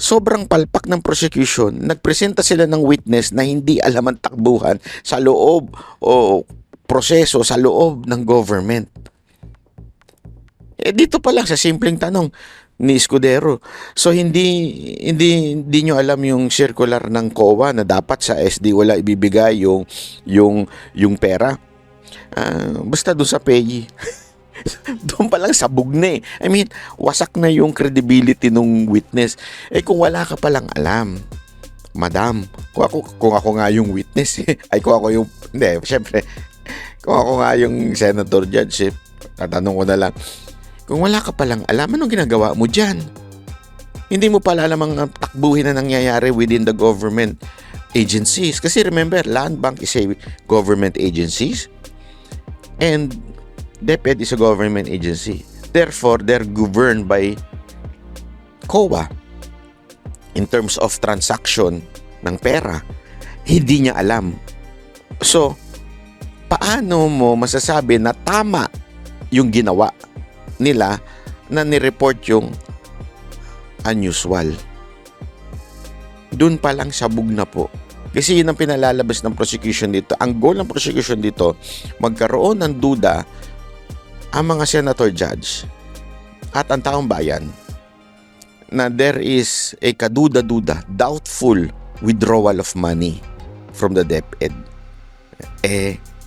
Sobrang palpak ng prosecution, nagpresenta sila ng witness na hindi alam ang takbuhan sa loob o proseso sa loob ng government. Dito pa lang sa simpleng tanong, ni Escudero. So hindi nyo alam yung circular ng COA na dapat sa SD wala ibibigay yung pera. Basta doon sa PAYE. Doon pa lang sabog na eh. I mean, wasak na yung credibility ng witness. Kung wala ka palang alam, madam, kung ako nga yung witness, kung ako yung, hindi, syempre, kung ako nga yung senator judge, tatanong ko na lang, kung wala ka palang alam, anong ginagawa mo dyan? Hindi mo pala alam ang takbuhin na nangyayari within the government agencies. Kasi remember, Land Bank is a government agencies and DepEd is a government agency. Therefore, they're governed by COA in terms of transaction ng pera. Hindi niya alam. So, paano mo masasabi na tama yung ginawa nila na nireport yung unusual? Doon pa lang sabog na po. Kasi yun ang pinalalabas ng prosecution dito. Ang goal ng prosecution dito, magkaroon ng duda ang mga senator judge at ang taong bayan na there is a kaduda-duda, doubtful withdrawal of money from the DepEd.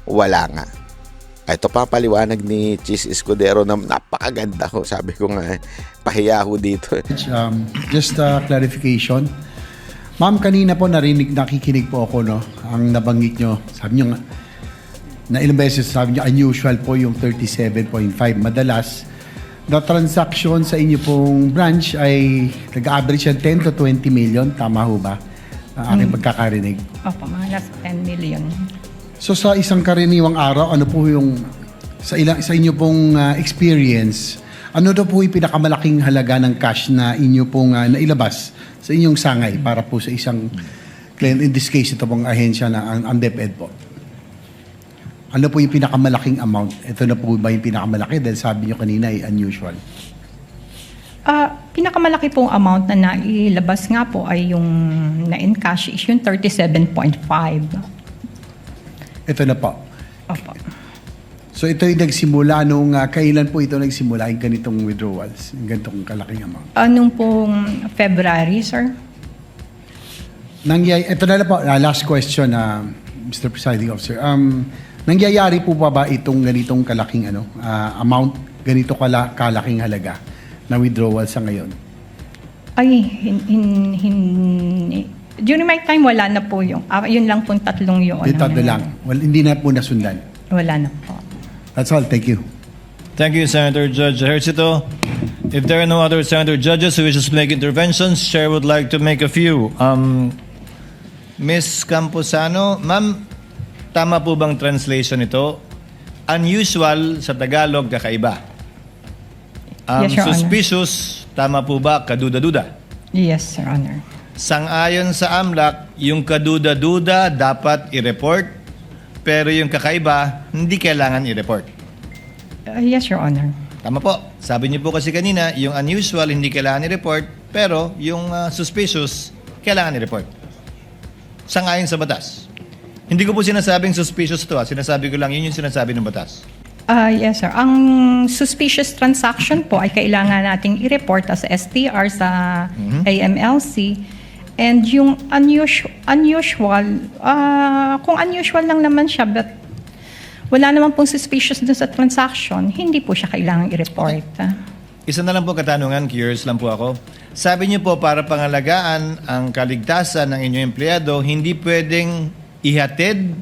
Wala nga. Ito pa paliwanag ni Chis Escudero na napakaganda ho. Sabi ko nga, pahiya ho dito. Just a clarification. Ma'am, kanina po nakikinig po ako, no? Ang nabanggit nyo, sabi nyo nga, na ilang beses sabi nyo, unusual po yung 37.5. Madalas, the transaction sa inyo pong branch ay nag-average yan 10 to 20 million. Tama ho ba? Aking pagkakarinig. Opo, mga nasa 10 million. So sa isang karaniwang araw, ano po yung sa inyo pong experience, ano daw po yung pinakamalaking halaga ng cash na inyo pong nailabas sa inyong sangay para po sa isang client, in this case ito pong ahensya na ang DepEd po? Ano po yung pinakamalaking amount? Ito na po ba yung pinakamalaki dahil sabi nyo kanina ay unusual? Pinakamalaki pong amount na nailabas nga po ay yung na-encash is yung 37.5. Ito na po. Opo. So ito yung nagsimula nung kailan po ito nagsimula yung ganitong withdrawals, yung ganitong kalaking amount? Anong pong February, sir? Ito na po, last question, Mr. Presiding Officer. Nangyayari po ba itong ganitong kalaking amount, ganito kalaking halaga na withdrawal sa ngayon? Ay, during my time, wala na po yung, yun lang pong tatlong yun. Yung tatlo lang. Well, hindi na po nasundan. Wala na po. That's all. Thank you. Thank you, Senator Judge Ejercito. If there are no other senator judges who wishes to make interventions, Chair would like to make a few. Ms. Camposano, ma'am, tama po bang translation ito? Unusual sa Tagalog, kakaiba. Yes, Your Honor. Suspicious, tama po ba, kaduda-duda? Yes, Your Honor. Sang-ayon sa AMLAC, yung kaduda-duda dapat i-report, pero yung kakaiba, hindi kailangan i-report. Yes, Your Honor. Tama po. Sabi niyo po kasi kanina, yung unusual hindi kailangan i-report, pero yung suspicious, kailangan i-report. Sang-ayon sa batas. Hindi ko po sinasabing suspicious to. Sinasabi ko lang, yun yung sinasabi ng batas. Yes, sir. Ang suspicious transaction po ay kailangan nating i-report sa STR, sa AMLC. And yung unusual, kung unusual lang naman siya, but wala naman pong suspicious dun sa transaction, hindi po siya kailangan i-report. Isa na lang po katanungan, curious lang po ako. Sabi niyo po, para pangalagaan ang kaligtasan ng inyong empleyado, hindi pwedeng ihatid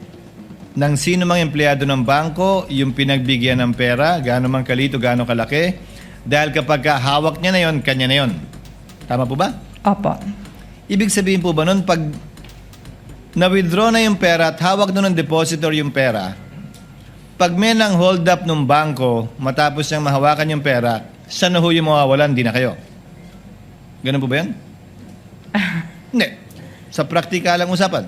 ng sino mang empleyado ng bangko yung pinagbigyan ng pera, gaano man kalito, gaano kalaki, dahil kapag hawak niya na yon, kanya na yon. Tama po ba? Opo. Ibig sabihin po ba nun, pag na-withdraw na yung pera at hawak doon ng depositor yung pera, pag may nang hold up ng bangko, matapos niyang mahawakan yung pera, siya na ho yung mawawalan, di na kayo. Ganun po ba yan? Hindi. Sa praktikalang usapan.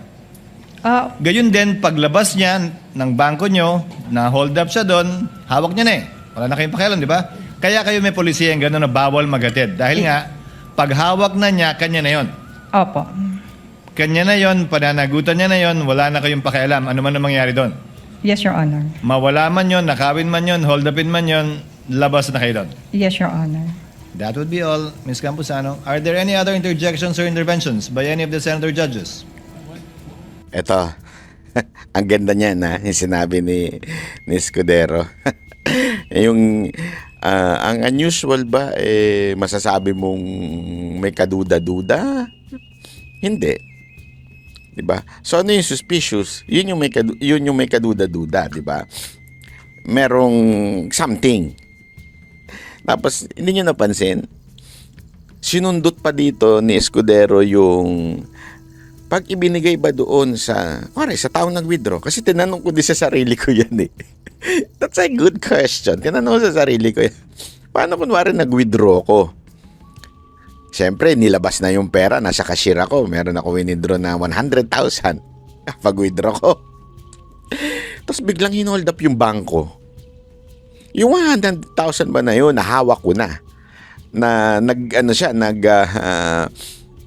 Gayun din, paglabas niya ng bangko nyo, na hold up siya doon, hawak niya na eh. Wala na kayong pakialam, di ba? Kaya kayo may polisiya yung gano'n na bawal magatid. Dahil nga, pag hawak na niya, kanya na yon. Opo. Kanya na yon, pananagutan niya na yon, wala na kayong pakialam. Ano man ang mangyari doon? Yes, Your Honor. Mawala man yon, nakawin man yon, hold upin man yon, labas na kayo doon. Yes, Your Honor. That would be all, Ms. Campuzano. Are there any other interjections or interventions by any of the senator judges? Eto, ang ganda niya na yung sinabi ni Escudero. Yung ang unusual ba masasabi mong may kaduda-duda? Hindi. 'Di ba? So ano yung suspicious? Yun yung may kaduda-duda, 'di ba? Merong something. Tapos hindi niyo napansin, sinundot pa dito ni Escudero yung pag ibinigay ba doon sa taong nag-withdraw? Kasi tinanong ko din sa sarili ko yan eh. That's a good question. Tinanong ko sa sarili ko yan. Paano kunwari nag-withdraw ko? Siyempre, nilabas na yung pera. Nasa cashier ako. Meron ako withdraw na 100,000. Pag-withdraw ko. Tapos biglang hinold up yung bangko. Yung 100,000 ba na yun, nahawak ko na.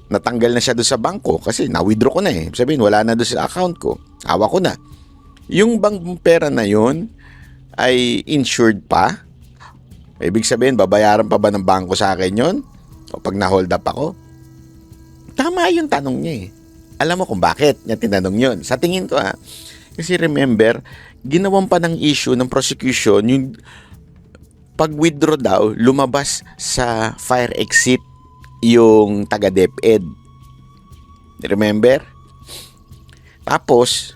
Natanggal na siya doon sa bangko kasi na-withdraw ko na eh. Sabihin, wala na doon sa account ko. Hawak ko na. Yung bang pera na yun ay insured pa. Ibig sabihin, babayaran pa ba ng bangko sa akin yun? O pag na-hold up ako? Tama yung tanong niya eh. Alam mo kung bakit niya tinanong yun. Sa tingin ko kasi remember, ginawan pa ng issue ng prosecution yung pag-withdraw daw, lumabas sa fire exit yung taga-DepEd. Remember? Tapos,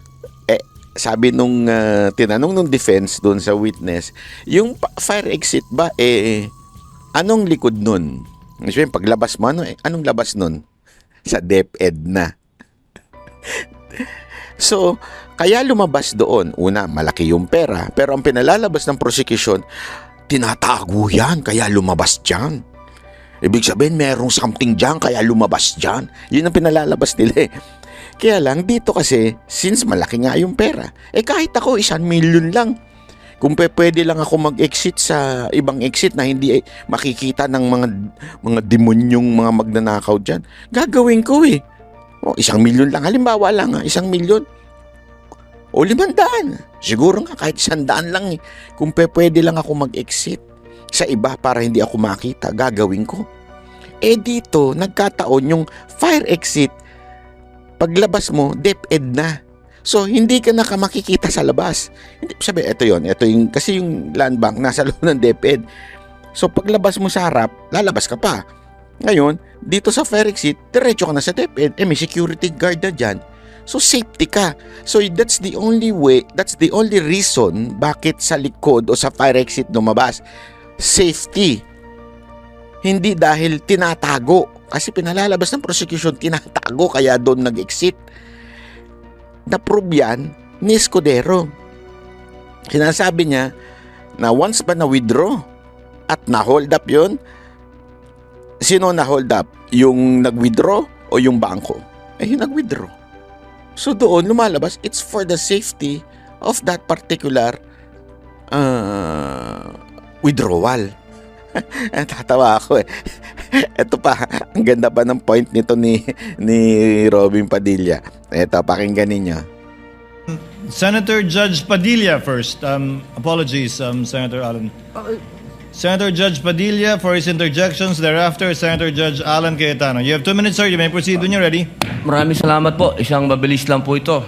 sabi nung tinanong nung defense doon sa witness, yung fire exit ba, anong likod nun? Kasi paglabas mo, anong labas nun? Sa DepEd na. So, kaya lumabas doon. Una, malaki yung pera. Pero ang pinalalabas ng prosecution, tinatago yan, kaya lumabas dyan. Ibig sabihin, merong something dyan, kaya lumabas dyan. Yun ang pinalalabas nila eh. Kaya lang, dito kasi, since malaki nga yung pera, kahit ako, 1 million lang. Kung pwede lang ako mag-exit sa ibang exit na hindi makikita ng mga demonyong mga magnanakaw dyan, gagawin ko eh. 1 million lang. Halimbawa lang 1 million. O 500. Siguro nga kahit 100 lang eh. Kung pwede lang ako mag-exit sa iba para hindi ako makita, gagawin ko. Dito, nagkataon yung fire exit, paglabas mo, DepEd na. So, hindi ka makikita sa labas. Hindi, sabi, ito yung, kasi yung land bank nasa loob ng DepEd. So, paglabas mo sa harap, lalabas ka pa. Ngayon, dito sa fire exit, diretso ka na sa DepEd. May security guard na dyan. So, safety ka. So, that's the only way, that's the only reason bakit sa likod o sa fire exit lumabas. Safety. Hindi dahil tinatago. Kasi pinalalabas ng prosecution, tinatago, kaya doon nag-exit. Na-prove yan ni Escudero. Sinasabi niya na once ba na-withdraw at na-hold up yun, sino na-hold up? Yung nag-withdraw o yung bangko? Yung nag-withdraw. So doon lumalabas, it's for the safety of that particular withdrawal. Tatawa ako eh. Ito pa, ang ganda pa ng point nito ni Robin Padilla. Ito, pakinggan ninyo. Senator Judge Padilla first. Apologies, Senator Alan. Senator Judge Padilla for his interjections. Thereafter, Senator Judge Alan Cayetano. You have 2 minutes, sir. You may proceed when you're ready. Maraming salamat po. Isang mabilis lang po ito.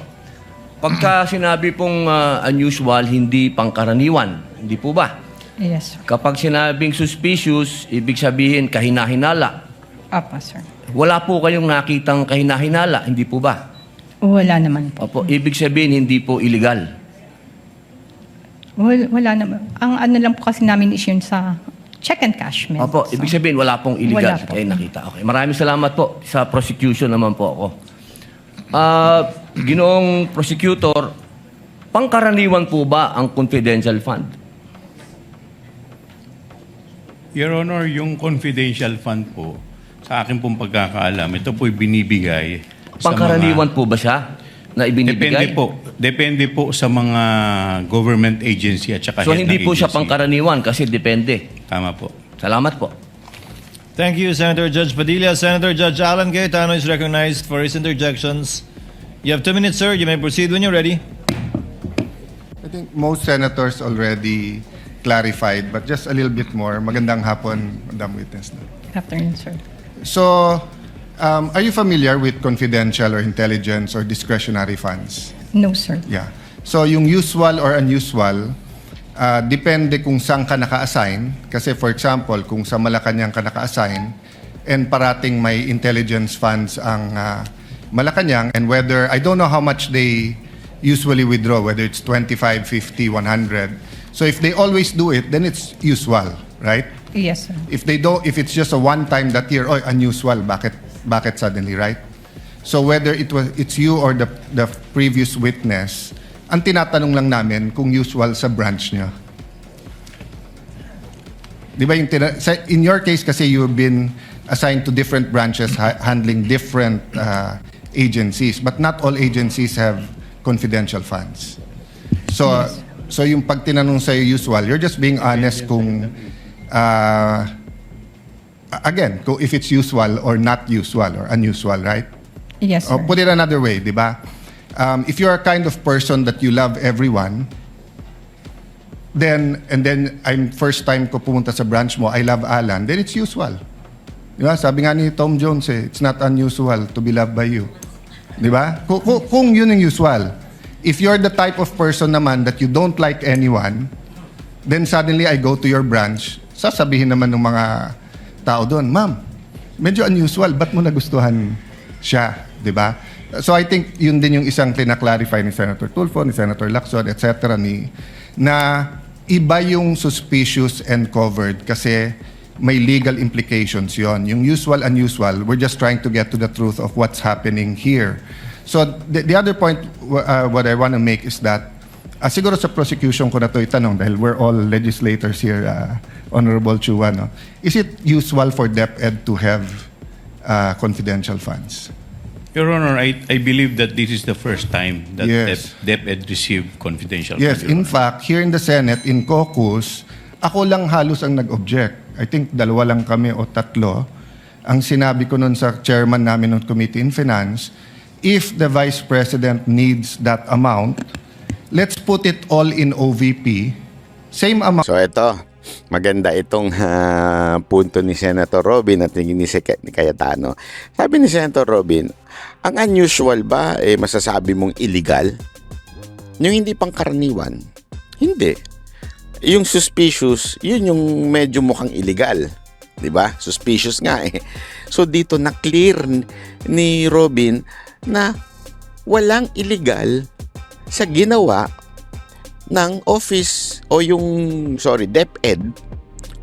Pagka sinabi pong unusual, hindi pangkaraniwan. Hindi po ba? Yes, sir. Kapag sinabing suspicious, ibig sabihin kahinahinala. Apa, sir. Wala po kayong nakitang kahinahinala. Hindi po ba? Wala naman po. Opo, ibig sabihin hindi po illegal. Wala naman. Ang ano lang po kasi namin is yun sa check and cashment. Opo, ibig sabihin wala pong illegal. Wala po. Kaya nakita. Okay. Maraming salamat po. Sa prosecution naman po ako. Ginoong prosecutor, pangkaraniwan po ba ang confidential fund? Your Honor, yung confidential fund po, sa akin pong pagkakaalam, ito po'y binibigay sa Pangkaraniwan po ba siya na ibinibigay? Depende po sa mga government agency at saka So head hindi ng po siya agency. pangkaraniwan kasi depende. Tama po. Salamat po. Thank you, Senator Judge Padilla. Senator Judge Alan Cayetano is recognized for his interjections. You have 2 minutes, sir. You may proceed when you're ready. I think most senators already clarified, but just a little bit more. Magandang hapon, Madam Witness. Afternoon, sir. So, are you familiar with confidential or intelligence or discretionary funds? No, sir. Yeah. So, yung usual or unusual, depende kung saan ka naka-assign. Kasi for example, kung sa Malacanang ka naka-assign, and parating may intelligence funds ang Malacanang, and whether, I don't know how much they usually withdraw, whether it's 25, 50, 100. So if they always do it, then it's usual, right? Yes, sir. If they don't, if it's just a one time that year, oh, unusual, bakit suddenly, right? So whether it's you or the previous witness, ang tinatanong lang namin kung usual sa branch nyo. Di ba in your case kasi you've been assigned to different branches handling different agencies, but not all agencies have confidential funds. So so yung pag tinanong sa'yo usual, you're just being honest kung again, if it's usual or not usual or unusual, right? Yes, sir. Or put it another way, di ba? If you're a kind of person that you love everyone, then I'm first time ko pumunta sa branch mo, I love Alan, then it's usual. Di ba? Sabi nga ni Tom Jones, it's not unusual to be loved by you. Di ba? Kung yun yung usual. If you're the type of person naman that you don't like anyone, then suddenly I go to your branch, sasabihin naman ng mga tao doon, ma'am, medyo unusual, ba't mo nagustuhan siya? Di ba? So I think yun din yung isang tina-clarify ni Senator Tulfo, ni Senator Lacson, etc. Na iba yung suspicious and covered kasi may legal implications yon. Yung usual, unusual, we're just trying to get to the truth of what's happening here. So the other point what I want to make is that siguro sa prosecution ko na to itanong dahil we're all legislators here, Honorable Chua, no? Is it usual for DepEd to have confidential funds? Your Honor, I believe that this is the first time that Yes. DepEd received confidential Yes, funds, Your in Honor. fact, here in the Senate, in caucus, ako lang halos ang nag-object. I think 2 lang kami o 3. Ang sinabi ko nun sa chairman namin ng Committee in Finance, if the Vice President needs that amount, let's put it all in OVP. Same amount. So ito, maganda itong punto ni Senator Robin at ni Cayetano. Sabi ni Senator Robin, ang unusual ba masasabi mong illegal? Yung hindi pangkaraniwan, hindi. Yung suspicious, yun yung medyo mukhang illegal. 'Di ba? Suspicious nga eh. So dito na clear ni Robin na walang illegal sa ginawa ng office o DepEd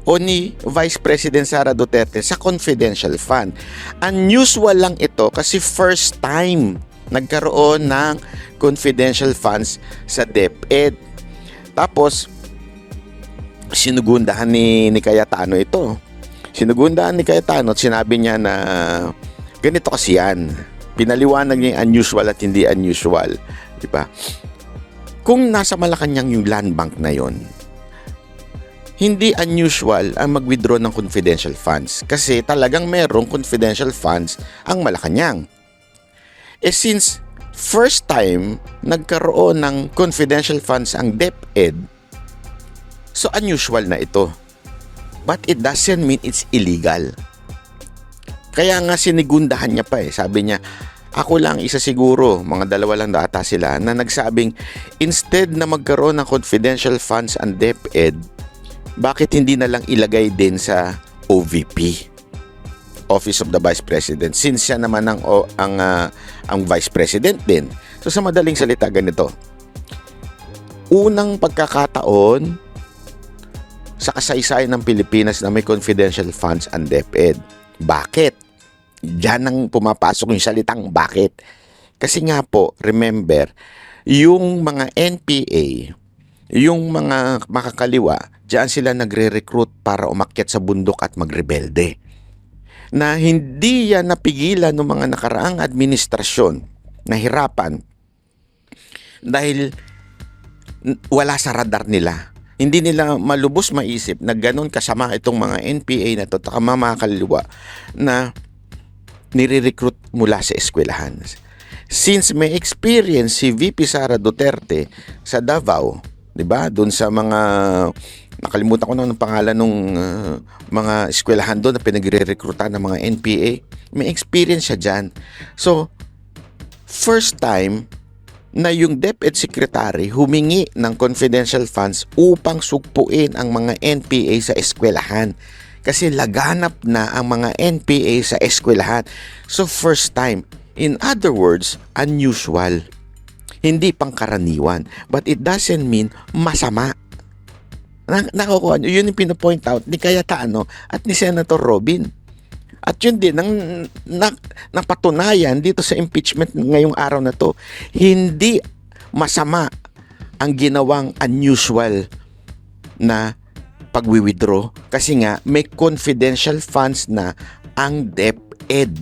o ni Vice President Sara Duterte sa confidential fund. Unusual lang ito kasi first time nagkaroon ng confidential funds sa DepEd. Tapos sinugundahan ni Cayetano ito. Sinugundahan ni Cayetano at sinabi niya na ganito kasi yan. Pinaliwanag niya yung unusual at hindi unusual. Diba? Kung nasa Malacanang yung land bank na yon, hindi unusual ang mag-withdraw ng confidential funds kasi talagang merong confidential funds ang Malacanang. Since first time nagkaroon ng confidential funds ang DepEd, so unusual na ito. But it doesn't mean it's illegal. Kaya nga sinigundahan niya pa Sabi niya, ako lang isa siguro, mga 2 lang data sila, na nagsabing instead na magkaroon ng confidential funds ang DepEd, bakit hindi na lang ilagay din sa OVP, Office of the Vice President, since siya naman ang Vice President din. So sa madaling salita ganito, unang pagkakataon sa kasaysayan ng Pilipinas na may confidential funds ang DepEd. Bakit? Diyan ang pumapasok yung salitang bakit. Kasi nga po, remember, yung mga NPA, yung mga makakaliwa, diyan sila nagre-recruit para umakyat sa bundok at magrebelde. Na hindi yan napigilan ng mga nakaraang administrasyon na hirapan dahil wala sa radar nila. Hindi nila malubos maisip na ganun kasama itong mga NPA na to, mga kaliwa na nire-recruit mula sa eskwelahan. Since may experience si VP Sara Duterte sa Davao, 'di ba? Doon sa mga nakalimutan ko na ng pangalan ng mga eskwelahan doon na pinagre-recruitan ng mga NPA. May experience siya dyan. So, first time na yung DepEd Secretary humingi ng confidential funds upang sugpuin ang mga NPA sa eskwelahan. Kasi laganap na ang mga NPA sa eskwelahan. So first time. In other words, unusual. Hindi pangkaraniwan. But it doesn't mean masama. Nakukuha nyo, yun yung pinapoint out ni Cayetano at ni Senator Robin. At yun din ang napatunayan dito sa impeachment ngayong araw na to. Hindi masama ang ginawang unusual na pagwi-withdraw kasi nga may confidential funds na ang DepEd.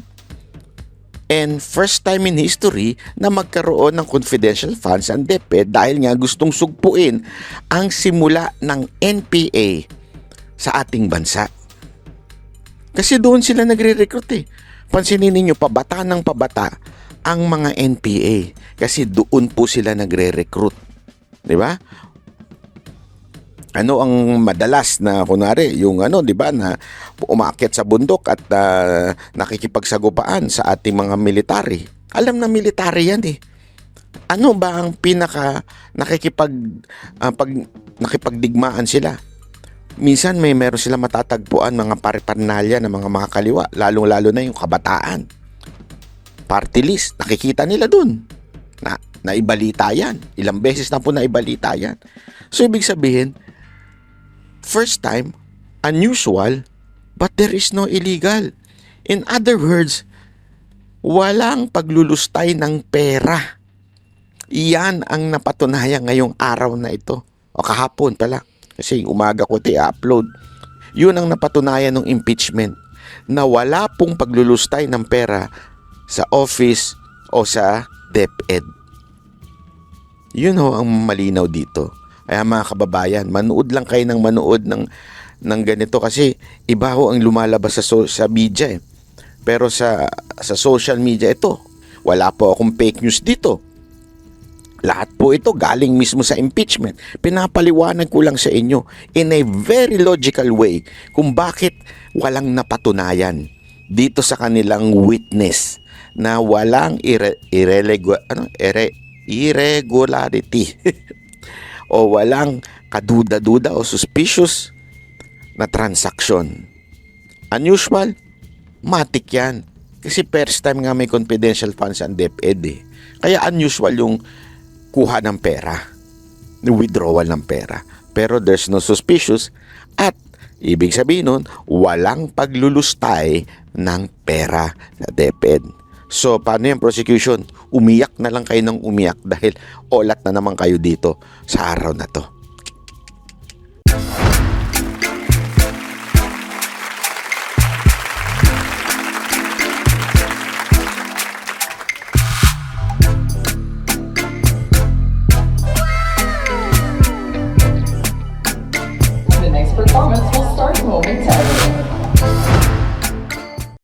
And first time in history na magkaroon ng confidential funds ang DepEd dahil nga gustong sugpuin ang simula ng NPA sa ating bansa. Kasi doon sila nagre-recruit eh. Pansinin ninyo, pabata ng pabata ang mga NPA. Kasi doon po sila nagre-recruit. Di ba? Ano ang madalas na, kunwari, yung di ba, na umaakyat sa bundok at nakikipagsagupaan sa ating mga military. Alam na military yan eh. Ano ba ang pinaka nakipagdigmaan sila? Minsan meron sila matatagpuan mga pare-parnalya ng mga kaliwa, lalong-lalo na yung kabataan. Party list, nakikita nila dun. Naibalita yan. Ilang beses na po naibalita yan. So, ibig sabihin, first time, unusual, but there is no illegal. In other words, walang paglulustay ng pera. Iyan ang napatunayan ngayong araw na ito. O kahapon pala. Kasi umaga ko i-upload. Yun ang napatunayan ng impeachment na wala pong paglulustay ng pera sa office o sa DepEd. Yun ho ang malinaw dito. Kaya mga kababayan, manood lang kayo ng manood ng ganito kasi iba ho ang lumalabas sa media eh. Pero sa social media ito, wala po akong fake news dito. Lahat po ito galing mismo sa impeachment. Pinapaliwanag ko lang sa inyo in a very logical way kung bakit walang napatunayan dito sa kanilang witness na walang irregularity o walang kaduda-duda o suspicious na transaction. Unusual? Matik yan. Kasi first time nga may confidential funds ang DepEd eh. Kaya unusual yung kuha ng pera, withdrawal ng pera. Pero there's no suspicious at ibig sabihin nun, walang paglulustay ng pera sa DepEd. So, paano yung prosecution? Umiyak na lang kayo ng umiyak dahil olat na naman kayo dito sa araw na to.